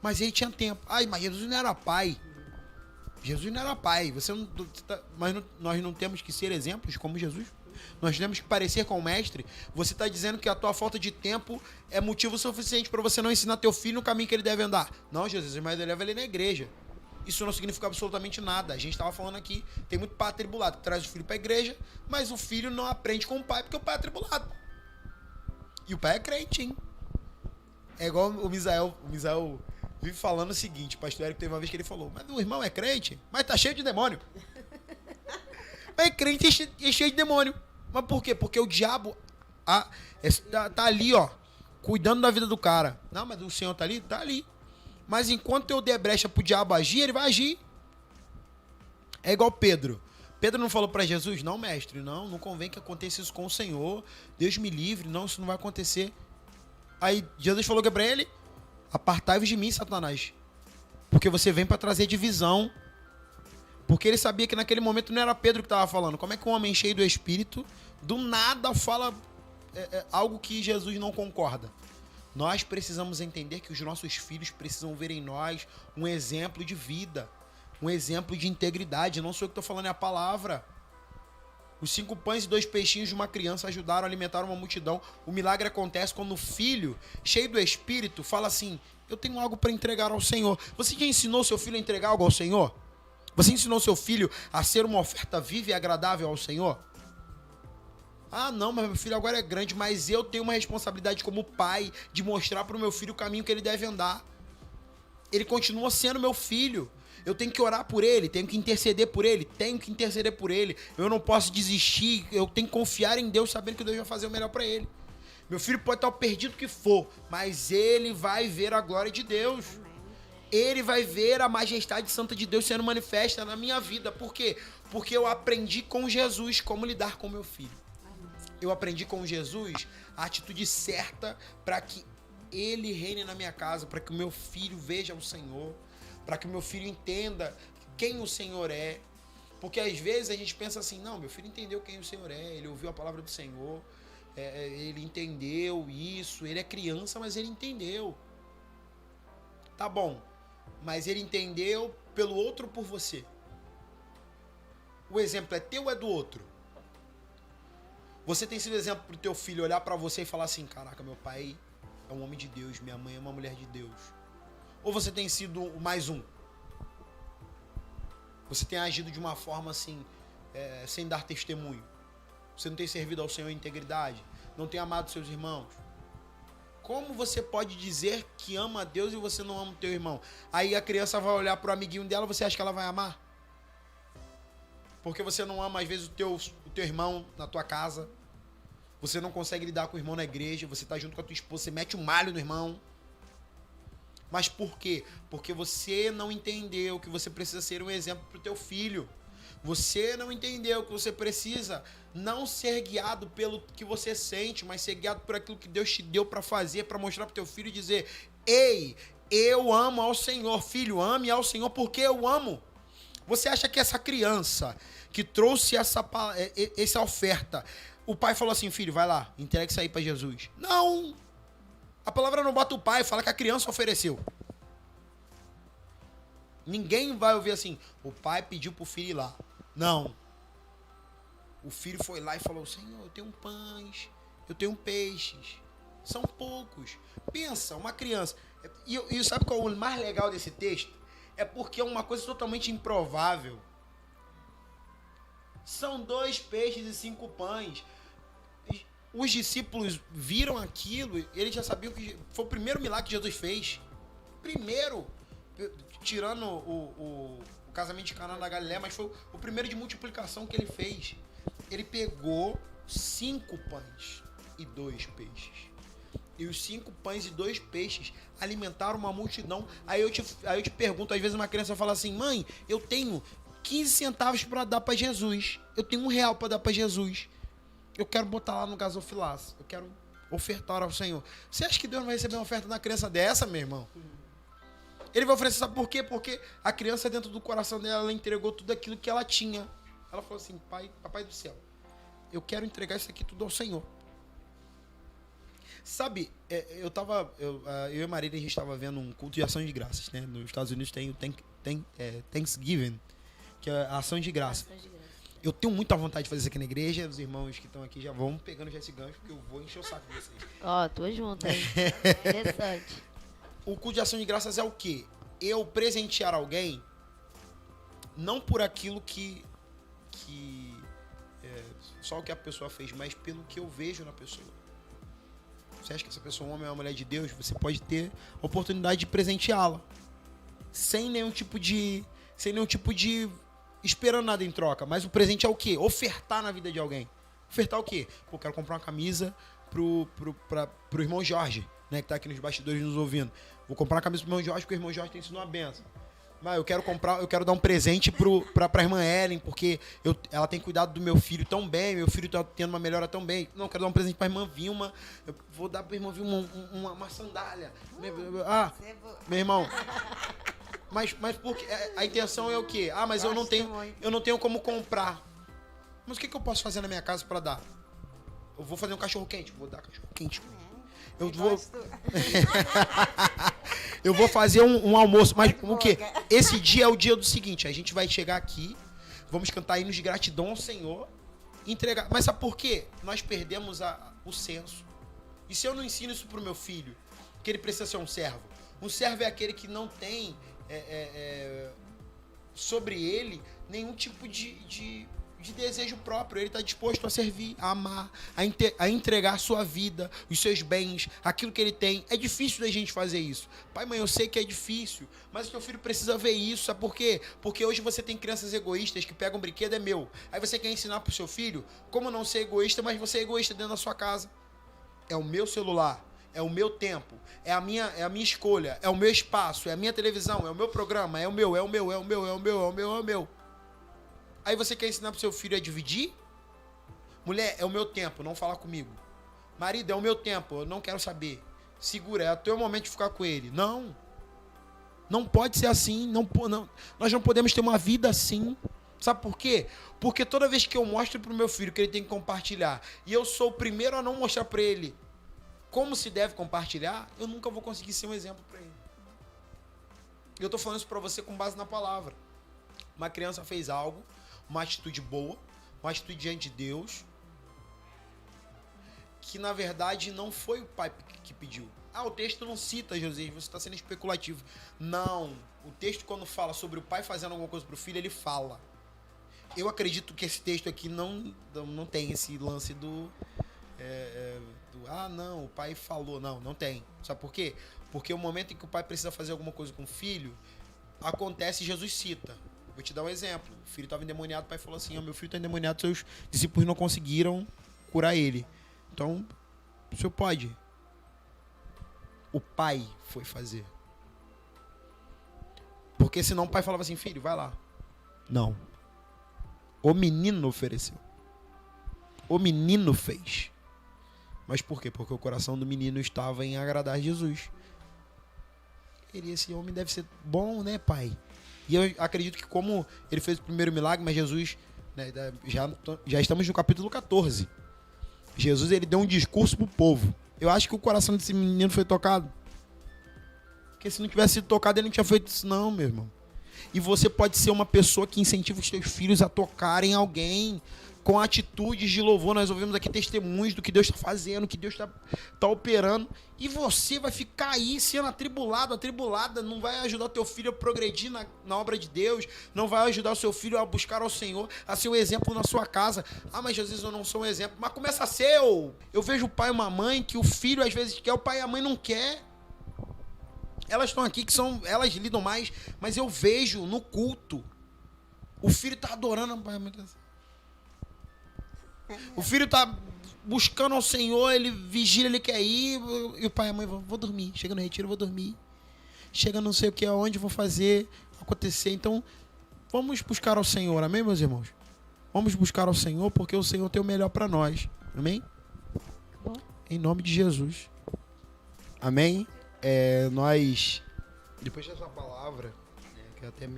Mas ele tinha tempo. Mas Jesus não era pai. Jesus não era pai. Mas nós não temos que ser exemplos como Jesus? Nós temos que parecer com o mestre. Você está dizendo que a tua falta de tempo é motivo suficiente para você não ensinar teu filho no caminho que ele deve andar. Não, Jesus, mas ele leva ele na igreja. Isso não significa absolutamente nada. A gente estava falando aqui, tem muito pai atribulado que traz o filho para a igreja, mas o filho não aprende com o pai porque o pai é atribulado. E o pai é crente, hein? É igual o Misael vive falando o seguinte, o pastor Érico teve uma vez que ele falou, mas o irmão é crente, mas tá cheio de demônio. Mas é crente e cheio de demônio. Mas por quê? Porque o diabo tá ali, ó, cuidando da vida do cara. Não, mas o Senhor tá ali? Tá ali. Mas enquanto eu der brecha pro diabo agir, ele vai agir. É igual Pedro. Pedro não falou para Jesus, não, mestre, não convém que aconteça isso com o Senhor. Deus me livre, não, isso não vai acontecer. Aí Jesus falou que para ele, apartai-vos de mim, Satanás. Porque você vem para trazer divisão. Porque ele sabia que naquele momento não era Pedro que estava falando. Como é que um homem cheio do Espírito, do nada, fala algo que Jesus não concorda? Nós precisamos entender que os nossos filhos precisam ver em nós um exemplo de vida, um exemplo de integridade. Não sou eu que estou falando, é a palavra. Os 5 pães e 2 peixinhos de uma criança ajudaram a alimentar uma multidão. O milagre acontece quando o filho, cheio do Espírito, fala assim, eu tenho algo para entregar ao Senhor. Você já ensinou seu filho a entregar algo ao Senhor? Você ensinou seu filho a ser uma oferta viva e agradável ao Senhor? Ah, não, mas meu filho agora é grande, mas eu tenho uma responsabilidade como pai de mostrar para o meu filho o caminho que ele deve andar. Ele continua sendo meu filho. Eu tenho que orar por ele, tenho que interceder por ele, Eu não posso desistir, eu tenho que confiar em Deus, sabendo que Deus vai fazer o melhor para ele. Meu filho pode estar o perdido que for, mas ele vai ver a glória de Deus. Ele vai ver a majestade santa de Deus sendo manifesta na minha vida. Por quê? Porque eu aprendi com Jesus como lidar com meu filho. Eu aprendi com Jesus a atitude certa para que ele reine na minha casa, para que o meu filho veja o Senhor, para que o meu filho entenda quem o Senhor é. Porque às vezes a gente pensa assim, não, meu filho entendeu quem o Senhor é, ele ouviu a palavra do Senhor, ele entendeu isso, ele é criança, mas ele entendeu. Tá bom, mas ele entendeu pelo outro ou por você? O exemplo é teu ou é do outro? Você tem sido exemplo pro teu filho olhar pra você e falar assim, caraca, meu pai é um homem de Deus, minha mãe é uma mulher de Deus. Ou você tem sido o mais um? Você tem agido de uma forma assim, sem dar testemunho. Você não tem servido ao Senhor em integridade. Não tem amado seus irmãos. Como você pode dizer que ama a Deus e você não ama o teu irmão? Aí a criança vai olhar pro amiguinho dela, você acha que ela vai amar? Porque você não ama, às vezes, o teu irmão na tua casa. Você não consegue lidar com o irmão na igreja. Você tá junto com a tua esposa, você mete um malho no irmão. Mas por quê? Porque você não entendeu que você precisa ser um exemplo pro teu filho. Você não entendeu que você precisa não ser guiado pelo que você sente, mas ser guiado por aquilo que Deus te deu para fazer, para mostrar pro teu filho e dizer, ei, eu amo ao Senhor. Filho, ame ao Senhor porque eu amo. Você acha que essa criança que trouxe essa oferta, o pai falou assim, filho, vai lá, entrega isso aí para Jesus. Não! A palavra não bota o pai, fala que a criança ofereceu. Ninguém vai ouvir assim, o pai pediu pro filho ir lá. Não. O filho foi lá e falou, Senhor, eu tenho pães, eu tenho peixes. São poucos. Pensa, uma criança. E sabe qual é o mais legal desse texto? É porque é uma coisa totalmente improvável. São 2 peixes e 5 pães. Os discípulos viram aquilo, eles já sabiam que foi o primeiro milagre que Jesus fez. Primeiro, tirando o casamento de Caná da Galileia, mas foi o primeiro de multiplicação que ele fez. Ele pegou 5 pães e 2 peixes. E os 5 pães e 2 peixes alimentaram uma multidão. Aí eu te pergunto, às vezes uma criança fala assim, mãe, eu tenho 15 centavos para dar para Jesus. Eu tenho R$1 para dar para Jesus. Eu quero botar lá no gasofilaço. Eu quero ofertar ao Senhor. Você acha que Deus não vai receber uma oferta na criança dessa, meu irmão? Ele vai oferecer, sabe por quê? Porque a criança dentro do coração dela, ela entregou tudo aquilo que ela tinha. Ela falou assim, papai do céu, eu quero entregar isso aqui tudo ao Senhor. Sabe, eu e a Marília, a gente estava vendo um culto de ação de graças, né? Nos Estados Unidos tem o Thanksgiving, que é a ação de graça. Eu tenho muita vontade de fazer isso aqui na igreja. Os irmãos que estão aqui já vão pegando já esse gancho, porque eu vou encher o saco de vocês. Ó, tô junto, hein? Interessante. O culto de ação de graças é o quê? Eu presentear alguém não por aquilo que só o que a pessoa fez, mas pelo que eu vejo na pessoa. Você acha que essa pessoa é um homem ou uma mulher de Deus? Você pode ter a oportunidade de presenteá-la sem nenhum tipo de esperando nada em troca. Mas o presente é o quê? Ofertar na vida de alguém. Ofertar o quê? Pô, quero comprar uma camisa pro irmão Jorge, né, que tá aqui nos bastidores nos ouvindo. Vou comprar uma camisa pro irmão Jorge, porque o irmão Jorge tem sido uma benção. Mas eu quero dar um presente pra irmã Ellen, porque ela tem cuidado do meu filho tão bem, meu filho tá tendo uma melhora tão bem. Não, eu quero dar um presente pra irmã Vilma, eu vou dar pra irmã Vilma uma sandália. Meu irmão. Mas porque a intenção é o quê? Ah, mas eu não tenho como comprar. Mas o que eu posso fazer na minha casa pra dar? Eu vou fazer um cachorro quente, vou dar cachorro quente. Eu vou fazer um almoço, mas o quê? Esse dia é o dia do seguinte, a gente vai chegar aqui, vamos cantar hinos de gratidão ao Senhor, entregar. Mas sabe por quê? Nós perdemos o senso. E se eu não ensino isso pro meu filho, que ele precisa ser um servo? Um servo é aquele que não tem sobre ele nenhum tipo de desejo próprio. Ele está disposto a servir, a amar, a entregar sua vida, os seus bens, aquilo que ele tem. É difícil da gente fazer isso. Pai, mãe, eu sei que é difícil, mas o teu filho precisa ver isso. Sabe por quê? Porque hoje você tem crianças egoístas que pegam um brinquedo, é meu. Aí você quer ensinar pro seu filho como não ser egoísta, mas você é egoísta dentro da sua casa. É o meu celular, é o meu tempo, é a minha escolha, é o meu espaço, é a minha televisão, é o meu programa, é o meu. Aí você quer ensinar pro seu filho a dividir? Mulher, é o meu tempo, não fala comigo. Marido, é o meu tempo, eu não quero saber. Segura, é o teu momento de ficar com ele. Não. Não pode ser assim. Não, nós não podemos ter uma vida assim. Sabe por quê? Porque toda vez que eu mostro pro meu filho que ele tem que compartilhar, e eu sou o primeiro a não mostrar pra ele como se deve compartilhar, eu nunca vou conseguir ser um exemplo pra ele. Eu tô falando isso pra você com base na palavra. Uma criança fez algo, uma atitude boa, uma atitude diante de Deus, que na verdade não foi o pai que pediu. O texto não cita José, você está sendo especulativo. Não, o texto quando fala sobre o pai fazendo alguma coisa pro filho, ele fala. Eu acredito que esse texto aqui não tem esse lance não, o pai falou. Não tem. Sabe por quê? Porque o momento em que o pai precisa fazer alguma coisa com o filho, acontece e Jesus cita. Vou te dar um exemplo. O filho estava endemoniado, o pai falou assim, meu filho está endemoniado, seus discípulos não conseguiram curar ele. Então, o senhor pode. O pai foi fazer. Porque senão o pai falava assim, filho, vai lá. Não. O menino ofereceu. O menino fez. Mas por quê? Porque o coração do menino estava em agradar Jesus. Esse homem deve ser bom, né, pai? E eu acredito que como ele fez o primeiro milagre, mas Jesus, né, já estamos no capítulo 14. Jesus, ele deu um discurso pro povo. Eu acho que o coração desse menino foi tocado. Porque se não tivesse sido tocado, ele não tinha feito isso não, meu irmão. E você pode ser uma pessoa que incentiva os teus filhos a tocarem alguém com atitudes de louvor. Nós ouvimos aqui testemunhos do que Deus está fazendo, que Deus está operando. E você vai ficar aí sendo atribulada, não vai ajudar o teu filho a progredir na obra de Deus, não vai ajudar o seu filho a buscar ao Senhor, a ser um exemplo na sua casa. Mas às vezes eu não sou um exemplo. Mas começa a ser. Eu vejo o pai e uma mãe que o filho às vezes quer, o pai e a mãe não quer. Elas estão aqui, elas lidam mais, mas eu vejo no culto, o filho está adorando, o filho está buscando ao Senhor, ele vigila, ele quer ir, e o pai e a mãe vou dormir, chega no retiro, vou dormir, chega não sei o que, aonde, vou fazer acontecer. Então, vamos buscar ao Senhor, amém, meus irmãos? Vamos buscar ao Senhor, porque o Senhor tem o melhor para nós, amém? Em nome de Jesus, amém? Nós, depois dessa palavra, que até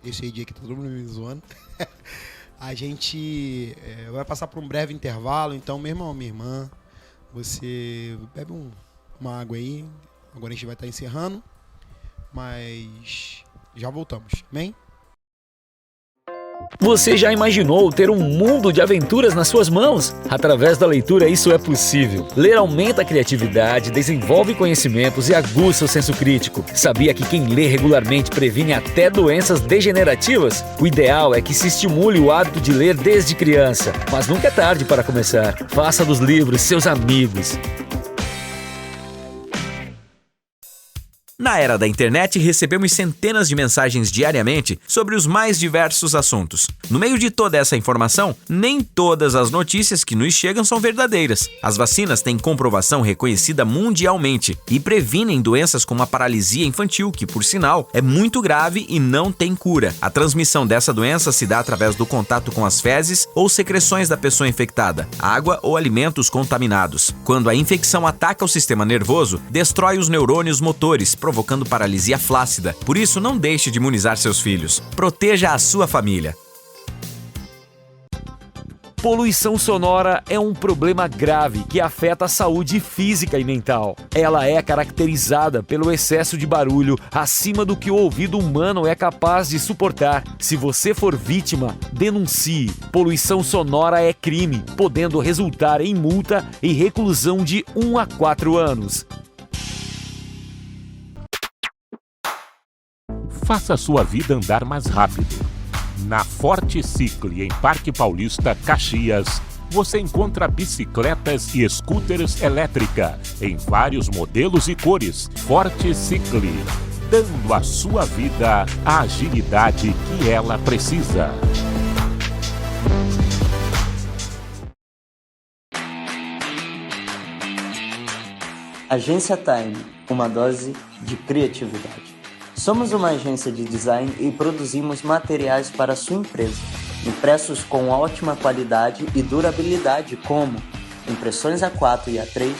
esse dia que tá todo mundo me zoando, a gente vai passar por um breve intervalo. Então, meu irmão, minha irmã, você bebe uma água aí. Agora a gente vai estar encerrando, mas já voltamos, amém? Você já imaginou ter um mundo de aventuras nas suas mãos? Através da leitura isso é possível. Ler aumenta a criatividade, desenvolve conhecimentos e aguça o senso crítico. Sabia que quem lê regularmente previne até doenças degenerativas? O ideal é que se estimule o hábito de ler desde criança, mas nunca é tarde para começar. Faça dos livros seus amigos. Na era da internet, recebemos centenas de mensagens diariamente sobre os mais diversos assuntos. No meio de toda essa informação, nem todas as notícias que nos chegam são verdadeiras. As vacinas têm comprovação reconhecida mundialmente e previnem doenças como a paralisia infantil, que, por sinal, é muito grave e não tem cura. A transmissão dessa doença se dá através do contato com as fezes ou secreções da pessoa infectada, água ou alimentos contaminados. Quando a infecção ataca o sistema nervoso, destrói os neurônios motores, provocando paralisia flácida. Por isso, não deixe de imunizar seus filhos. Proteja a sua família. Poluição sonora é um problema grave que afeta a saúde física e mental. Ela é caracterizada pelo excesso de barulho acima do que o ouvido humano é capaz de suportar. Se você for vítima, denuncie. Poluição sonora é crime, podendo resultar em multa e reclusão de 1 a 4 anos. Faça a sua vida andar mais rápido. Na Forte Cicle, em Parque Paulista, Caxias, você encontra bicicletas e scooters elétrica em vários modelos e cores. Forte Cicle, dando à sua vida a agilidade que ela precisa. Agência Time, uma dose de criatividade. Somos uma agência de design e produzimos materiais para a sua empresa, impressos com ótima qualidade e durabilidade como impressões A4 e A3,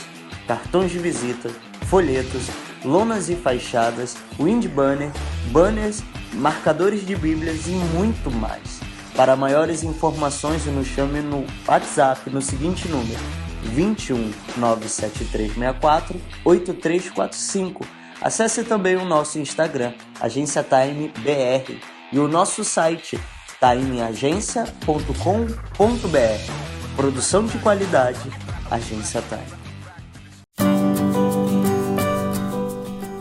cartões de visita, folhetos, lonas e fachadas, wind banner, banners, marcadores de bíblias e muito mais. Para maiores informações, nos chame no WhatsApp no seguinte número: 21 97364 8345. Acesse também o nosso Instagram, Agência Time BR, e o nosso site, timeagencia.com.br. Produção de qualidade, Agência Time.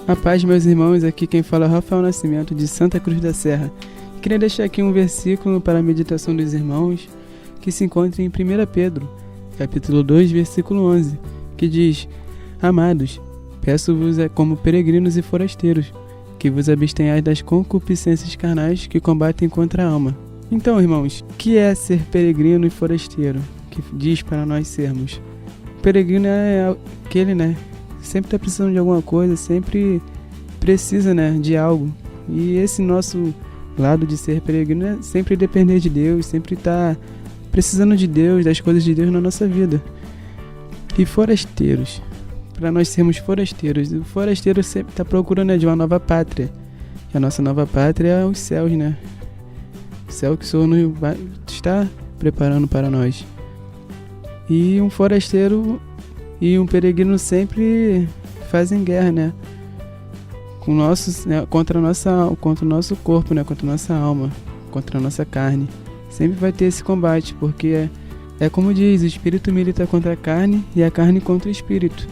A paz, meus irmãos, aqui quem fala é Rafael Nascimento, de Santa Cruz da Serra. Queria deixar aqui um versículo para a meditação dos irmãos, que se encontra em 1 Pedro, capítulo 2, versículo 11, que diz: Amados, peço-vos como peregrinos e forasteiros, que vos abstenhais das concupiscências carnais que combatem contra a alma. Então, irmãos, o que é ser peregrino e forasteiro? Que diz para nós sermos. Peregrino é aquele, sempre está precisando de alguma coisa, sempre precisa, de algo. E esse nosso lado de ser peregrino é sempre depender de Deus, sempre estar precisando de Deus, das coisas de Deus na nossa vida. E forasteiros, para nós sermos forasteiros, o forasteiro sempre está procurando de uma nova pátria. E a nossa nova pátria é os céus, O céu que o Senhor está preparando para nós. E um forasteiro e um peregrino sempre fazem guerra, contra o nosso corpo, contra a nossa alma, contra a nossa carne. Sempre vai ter esse combate, porque é como diz, o espírito milita contra a carne e a carne contra o espírito.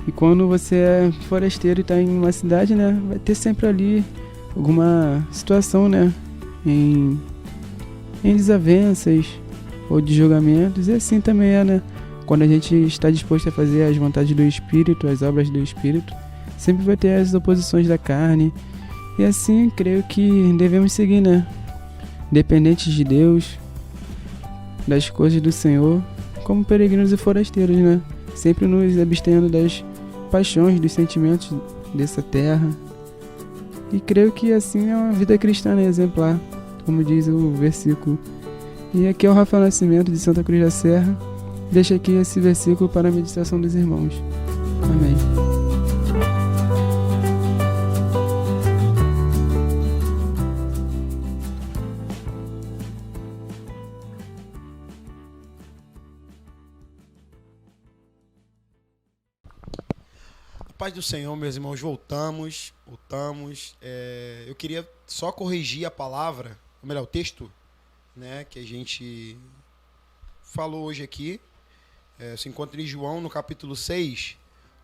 E quando você é forasteiro e está em uma cidade, vai ter sempre ali alguma situação, em desavenças ou de julgamentos. E assim também é, quando a gente está disposto a fazer as vontades do Espírito, as obras do Espírito, sempre vai ter as oposições da carne. E assim, creio que devemos seguir, dependentes de Deus, das coisas do Senhor, como peregrinos e forasteiros, sempre nos abstendo das paixões, dos sentimentos dessa terra. E creio que assim é uma vida cristã exemplar, como diz o versículo. E aqui é o Rafael Nascimento, de Santa Cruz da Serra. Deixa aqui esse versículo para a meditação dos irmãos. Amém. Paz do Senhor, meus irmãos, voltamos. Eu queria só corrigir a palavra, ou melhor, o texto né, que a gente falou hoje aqui, se encontra em João, no capítulo 6,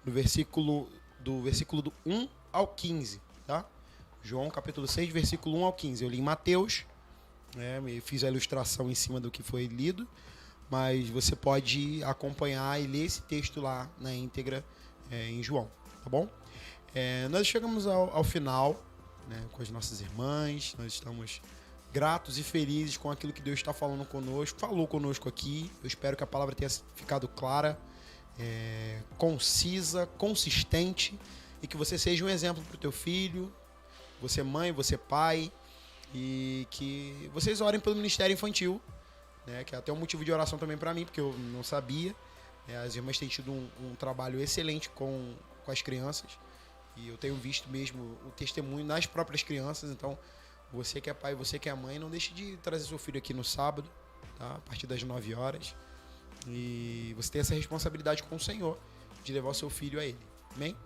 do versículo do 1 ao 15, tá? João, capítulo 6, versículo 1 ao 15. Eu li em Mateus, fiz a ilustração em cima do que foi lido, mas você pode acompanhar e ler esse texto lá na íntegra em João, tá bom? Nós chegamos ao final, né, com as nossas irmãs, nós estamos gratos e felizes com aquilo que Deus está falando conosco, falou conosco aqui. Eu espero que a palavra tenha ficado clara, concisa, consistente, e que você seja um exemplo para o teu filho, você mãe, você pai, e que vocês orem pelo Ministério Infantil, né, que é até um motivo de oração também para mim, porque eu não sabia. As irmãs têm tido um trabalho excelente com as crianças, e eu tenho visto mesmo o testemunho nas próprias crianças. Então, você que é pai, você que é mãe, não deixe de trazer seu filho aqui no sábado, tá? A partir das 9 horas. E você tem essa responsabilidade com o Senhor de levar o seu filho a Ele. Amém?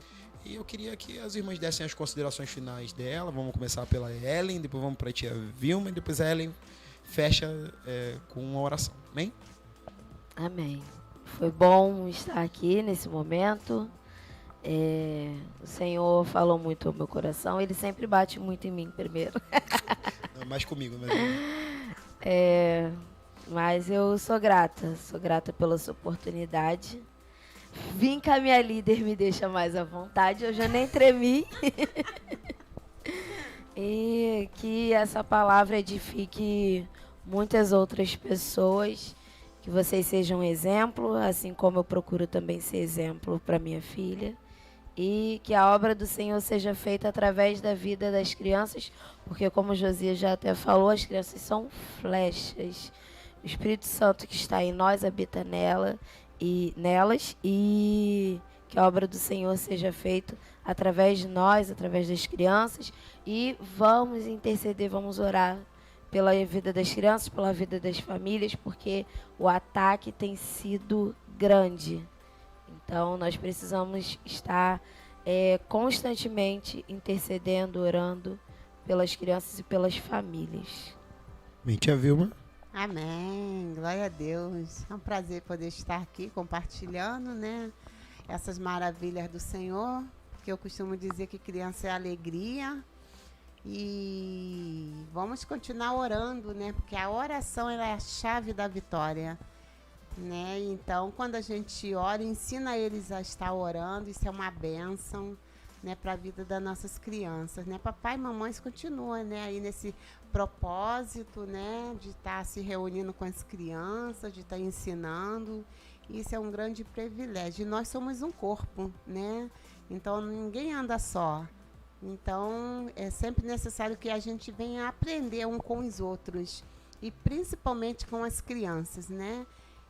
E eu queria que as irmãs dessem as considerações finais dela. Vamos começar pela Ellen, depois vamos para a tia Vilma, e depois a Ellen fecha com uma oração. Amém? Amém. Foi bom estar aqui nesse momento. O Senhor falou muito ao meu coração. Ele sempre bate muito em mim primeiro. Não, mais comigo, mas eu sou grata pela sua oportunidade. Vim com a minha líder, me deixa mais à vontade. Eu já nem tremi. E que essa palavra edifique muitas outras pessoas. Que vocês sejam um exemplo, assim como eu procuro também ser exemplo para minha filha. E que a obra do Senhor seja feita através da vida das crianças, porque como o Josias já até falou, as crianças são flechas. O Espírito Santo que está em nós habita nelas, e que a obra do Senhor seja feita através de nós, através das crianças. E vamos interceder, vamos orar pela vida das crianças, pela vida das famílias, porque o ataque tem sido grande. Então, nós precisamos estar constantemente intercedendo, orando pelas crianças e pelas famílias. Tia Vilma. Amém. Glória a Deus. É um prazer poder estar aqui compartilhando, né, essas maravilhas do Senhor, porque eu costumo dizer que criança é alegria. E vamos continuar orando, né? Porque a oração ela é a chave da vitória, né? Então, quando a gente ora, ensina eles a estar orando. Isso é uma bênção, né, para a vida das nossas crianças, né? Papai e mamãe continuam, né, aí nesse propósito, né, de estar se reunindo com as crianças, de estar ensinando. Isso é um grande privilégio. E nós somos um corpo, né? Então, ninguém anda só. Então, é sempre necessário que a gente venha aprender um com os outros, e principalmente com as crianças, né?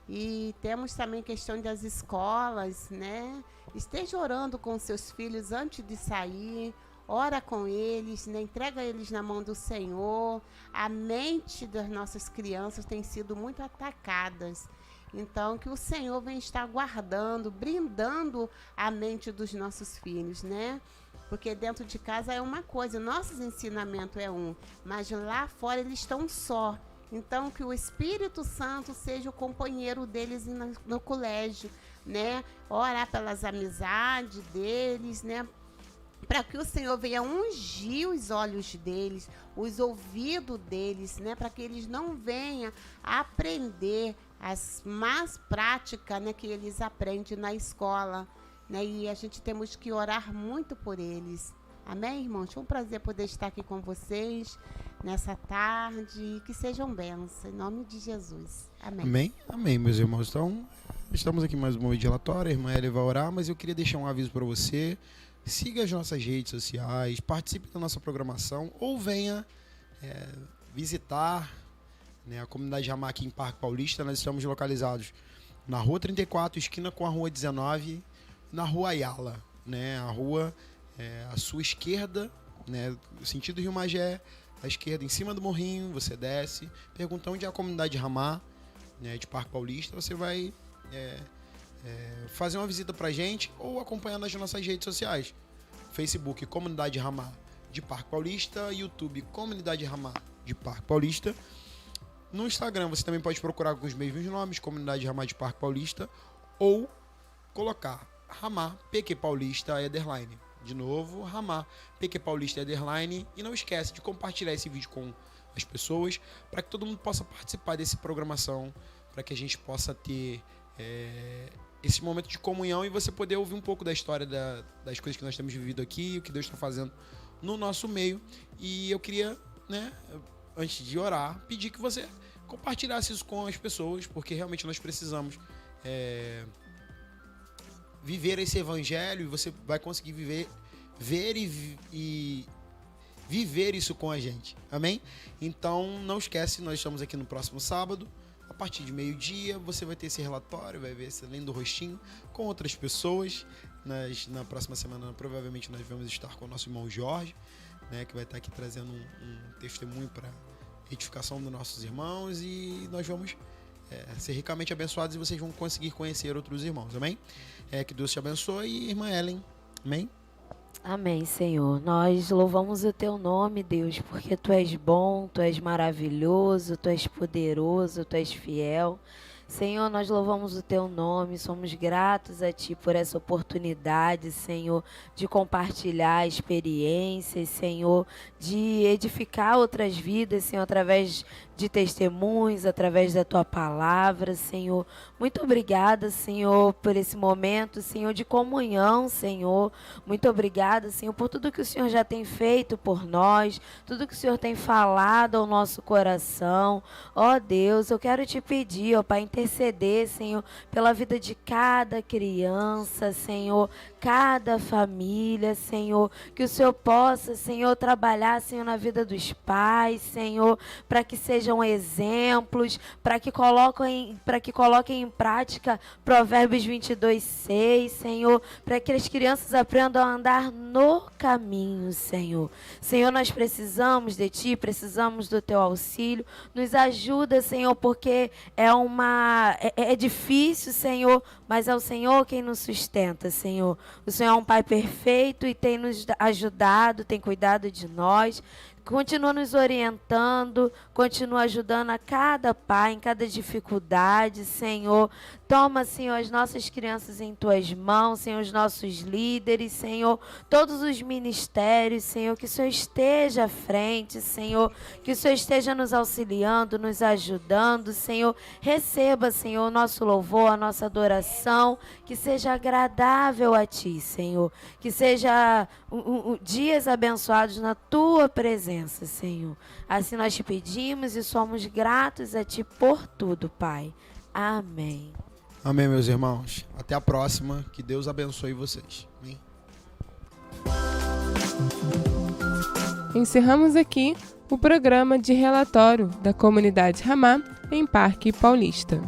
E temos também questão das escolas, né? Esteja orando com seus filhos antes de sair, ora com eles, né? Entrega eles na mão do Senhor. A mente das nossas crianças tem sido muito atacadas. Então, que o Senhor venha estar guardando, brindando a mente dos nossos filhos, né? Porque dentro de casa é uma coisa, nossos ensinamentos é um, mas lá fora eles estão só. Então, que o Espírito Santo seja o companheiro deles no colégio, né? Orar pelas amizades deles, né? Para que o Senhor venha ungir os olhos deles, os ouvidos deles, né? Para que eles não venham aprender as más práticas, né, que eles aprendem na escola, né? E a gente temos que orar muito por eles. Amém, irmãos? Foi um prazer poder estar aqui com vocês nessa tarde. Que sejam bênçãos, em nome de Jesus. Amém. Amém? Amém, meus irmãos. Então, estamos aqui mais um momento de relatório. A irmã Elia vai orar, mas eu queria deixar um aviso para você. Siga as nossas redes sociais, participe da nossa programação ou venha visitar, né, a comunidade Ramá aqui em Parque Paulista. Nós estamos localizados na Rua 34, esquina com a Rua 19, na Rua Ayala, né? A rua à sua esquerda, né, sentido Rio Magé, à esquerda, em cima do morrinho, você desce, pergunta onde é a comunidade Ramá, né, de Parque Paulista. Você vai fazer uma visita pra gente ou acompanhar nas nossas redes sociais. Facebook, Comunidade Ramá de Parque Paulista, YouTube, Comunidade Ramá de Parque Paulista. No Instagram você também pode procurar com os mesmos nomes, Comunidade Ramá de Parque Paulista, ou colocar Ramá PQ Paulista _ de novo, Ramá PQ Paulista _ e não esquece de compartilhar esse vídeo com as pessoas para que todo mundo possa participar dessa programação, para que a gente possa ter esse momento de comunhão e você poder ouvir um pouco da história das coisas que nós temos vivido aqui, o que Deus está fazendo no nosso meio. E eu queria, antes de orar, pedir que você compartilhasse isso com as pessoas, porque realmente nós precisamos viver esse evangelho, e você vai conseguir ver e viver isso com a gente, amém? Então não esquece, nós estamos aqui no próximo sábado, a partir de meio-dia, você vai ter esse relatório, vai ver esse lindo rostinho com outras pessoas. Na próxima semana, provavelmente, nós vamos estar com o nosso irmão Jorge, que vai estar aqui trazendo um testemunho para edificação dos nossos irmãos, e nós vamos ser ricamente abençoados e vocês vão conseguir conhecer outros irmãos, amém? Que Deus te abençoe, e irmã Ellen, amém? Amém, Senhor. Nós louvamos o Teu nome, Deus, porque Tu és bom, Tu és maravilhoso, Tu és poderoso, Tu és fiel. Senhor, nós louvamos o Teu nome, somos gratos a Ti por essa oportunidade, Senhor, de compartilhar experiências, Senhor, de edificar outras vidas, Senhor, através de testemunhos, através da Tua palavra, Senhor. Muito obrigada, Senhor, por esse momento, Senhor, de comunhão, Senhor. Muito obrigada, Senhor, por tudo que o Senhor já tem feito por nós, tudo que o Senhor tem falado ao nosso coração. Ó Deus, eu quero Te pedir, ó Pai, interceder, Senhor, pela vida de cada criança, Senhor, cada família, Senhor, que o Senhor possa, Senhor, trabalhar, Senhor, na vida dos pais, Senhor, para que sejam exemplos, para que coloquem em prática Provérbios 22:6, Senhor, para que as crianças aprendam a andar no caminho, Senhor. Senhor, nós precisamos de Ti, precisamos do Teu auxílio, nos ajuda, Senhor, porque é difícil, Senhor, mas é o Senhor quem nos sustenta, Senhor. O Senhor é um Pai perfeito e tem nos ajudado, tem cuidado de nós. Continua nos orientando, continua ajudando a cada pai, em cada dificuldade, Senhor. Toma, Senhor, as nossas crianças em Tuas mãos, Senhor, os nossos líderes, Senhor, todos os ministérios, Senhor, que o Senhor esteja à frente, Senhor, que o Senhor esteja nos auxiliando, nos ajudando, Senhor. Receba, Senhor, o nosso louvor, a nossa adoração, que seja agradável a Ti, Senhor, que seja dias abençoados na Tua presença, Senhor. Assim nós Te pedimos e somos gratos a Ti por tudo, Pai. Amém. Amém, meus irmãos. Até a próxima. Que Deus abençoe vocês. Amém. Encerramos aqui o programa de relatório da Comunidade Ramá em Parque Paulista.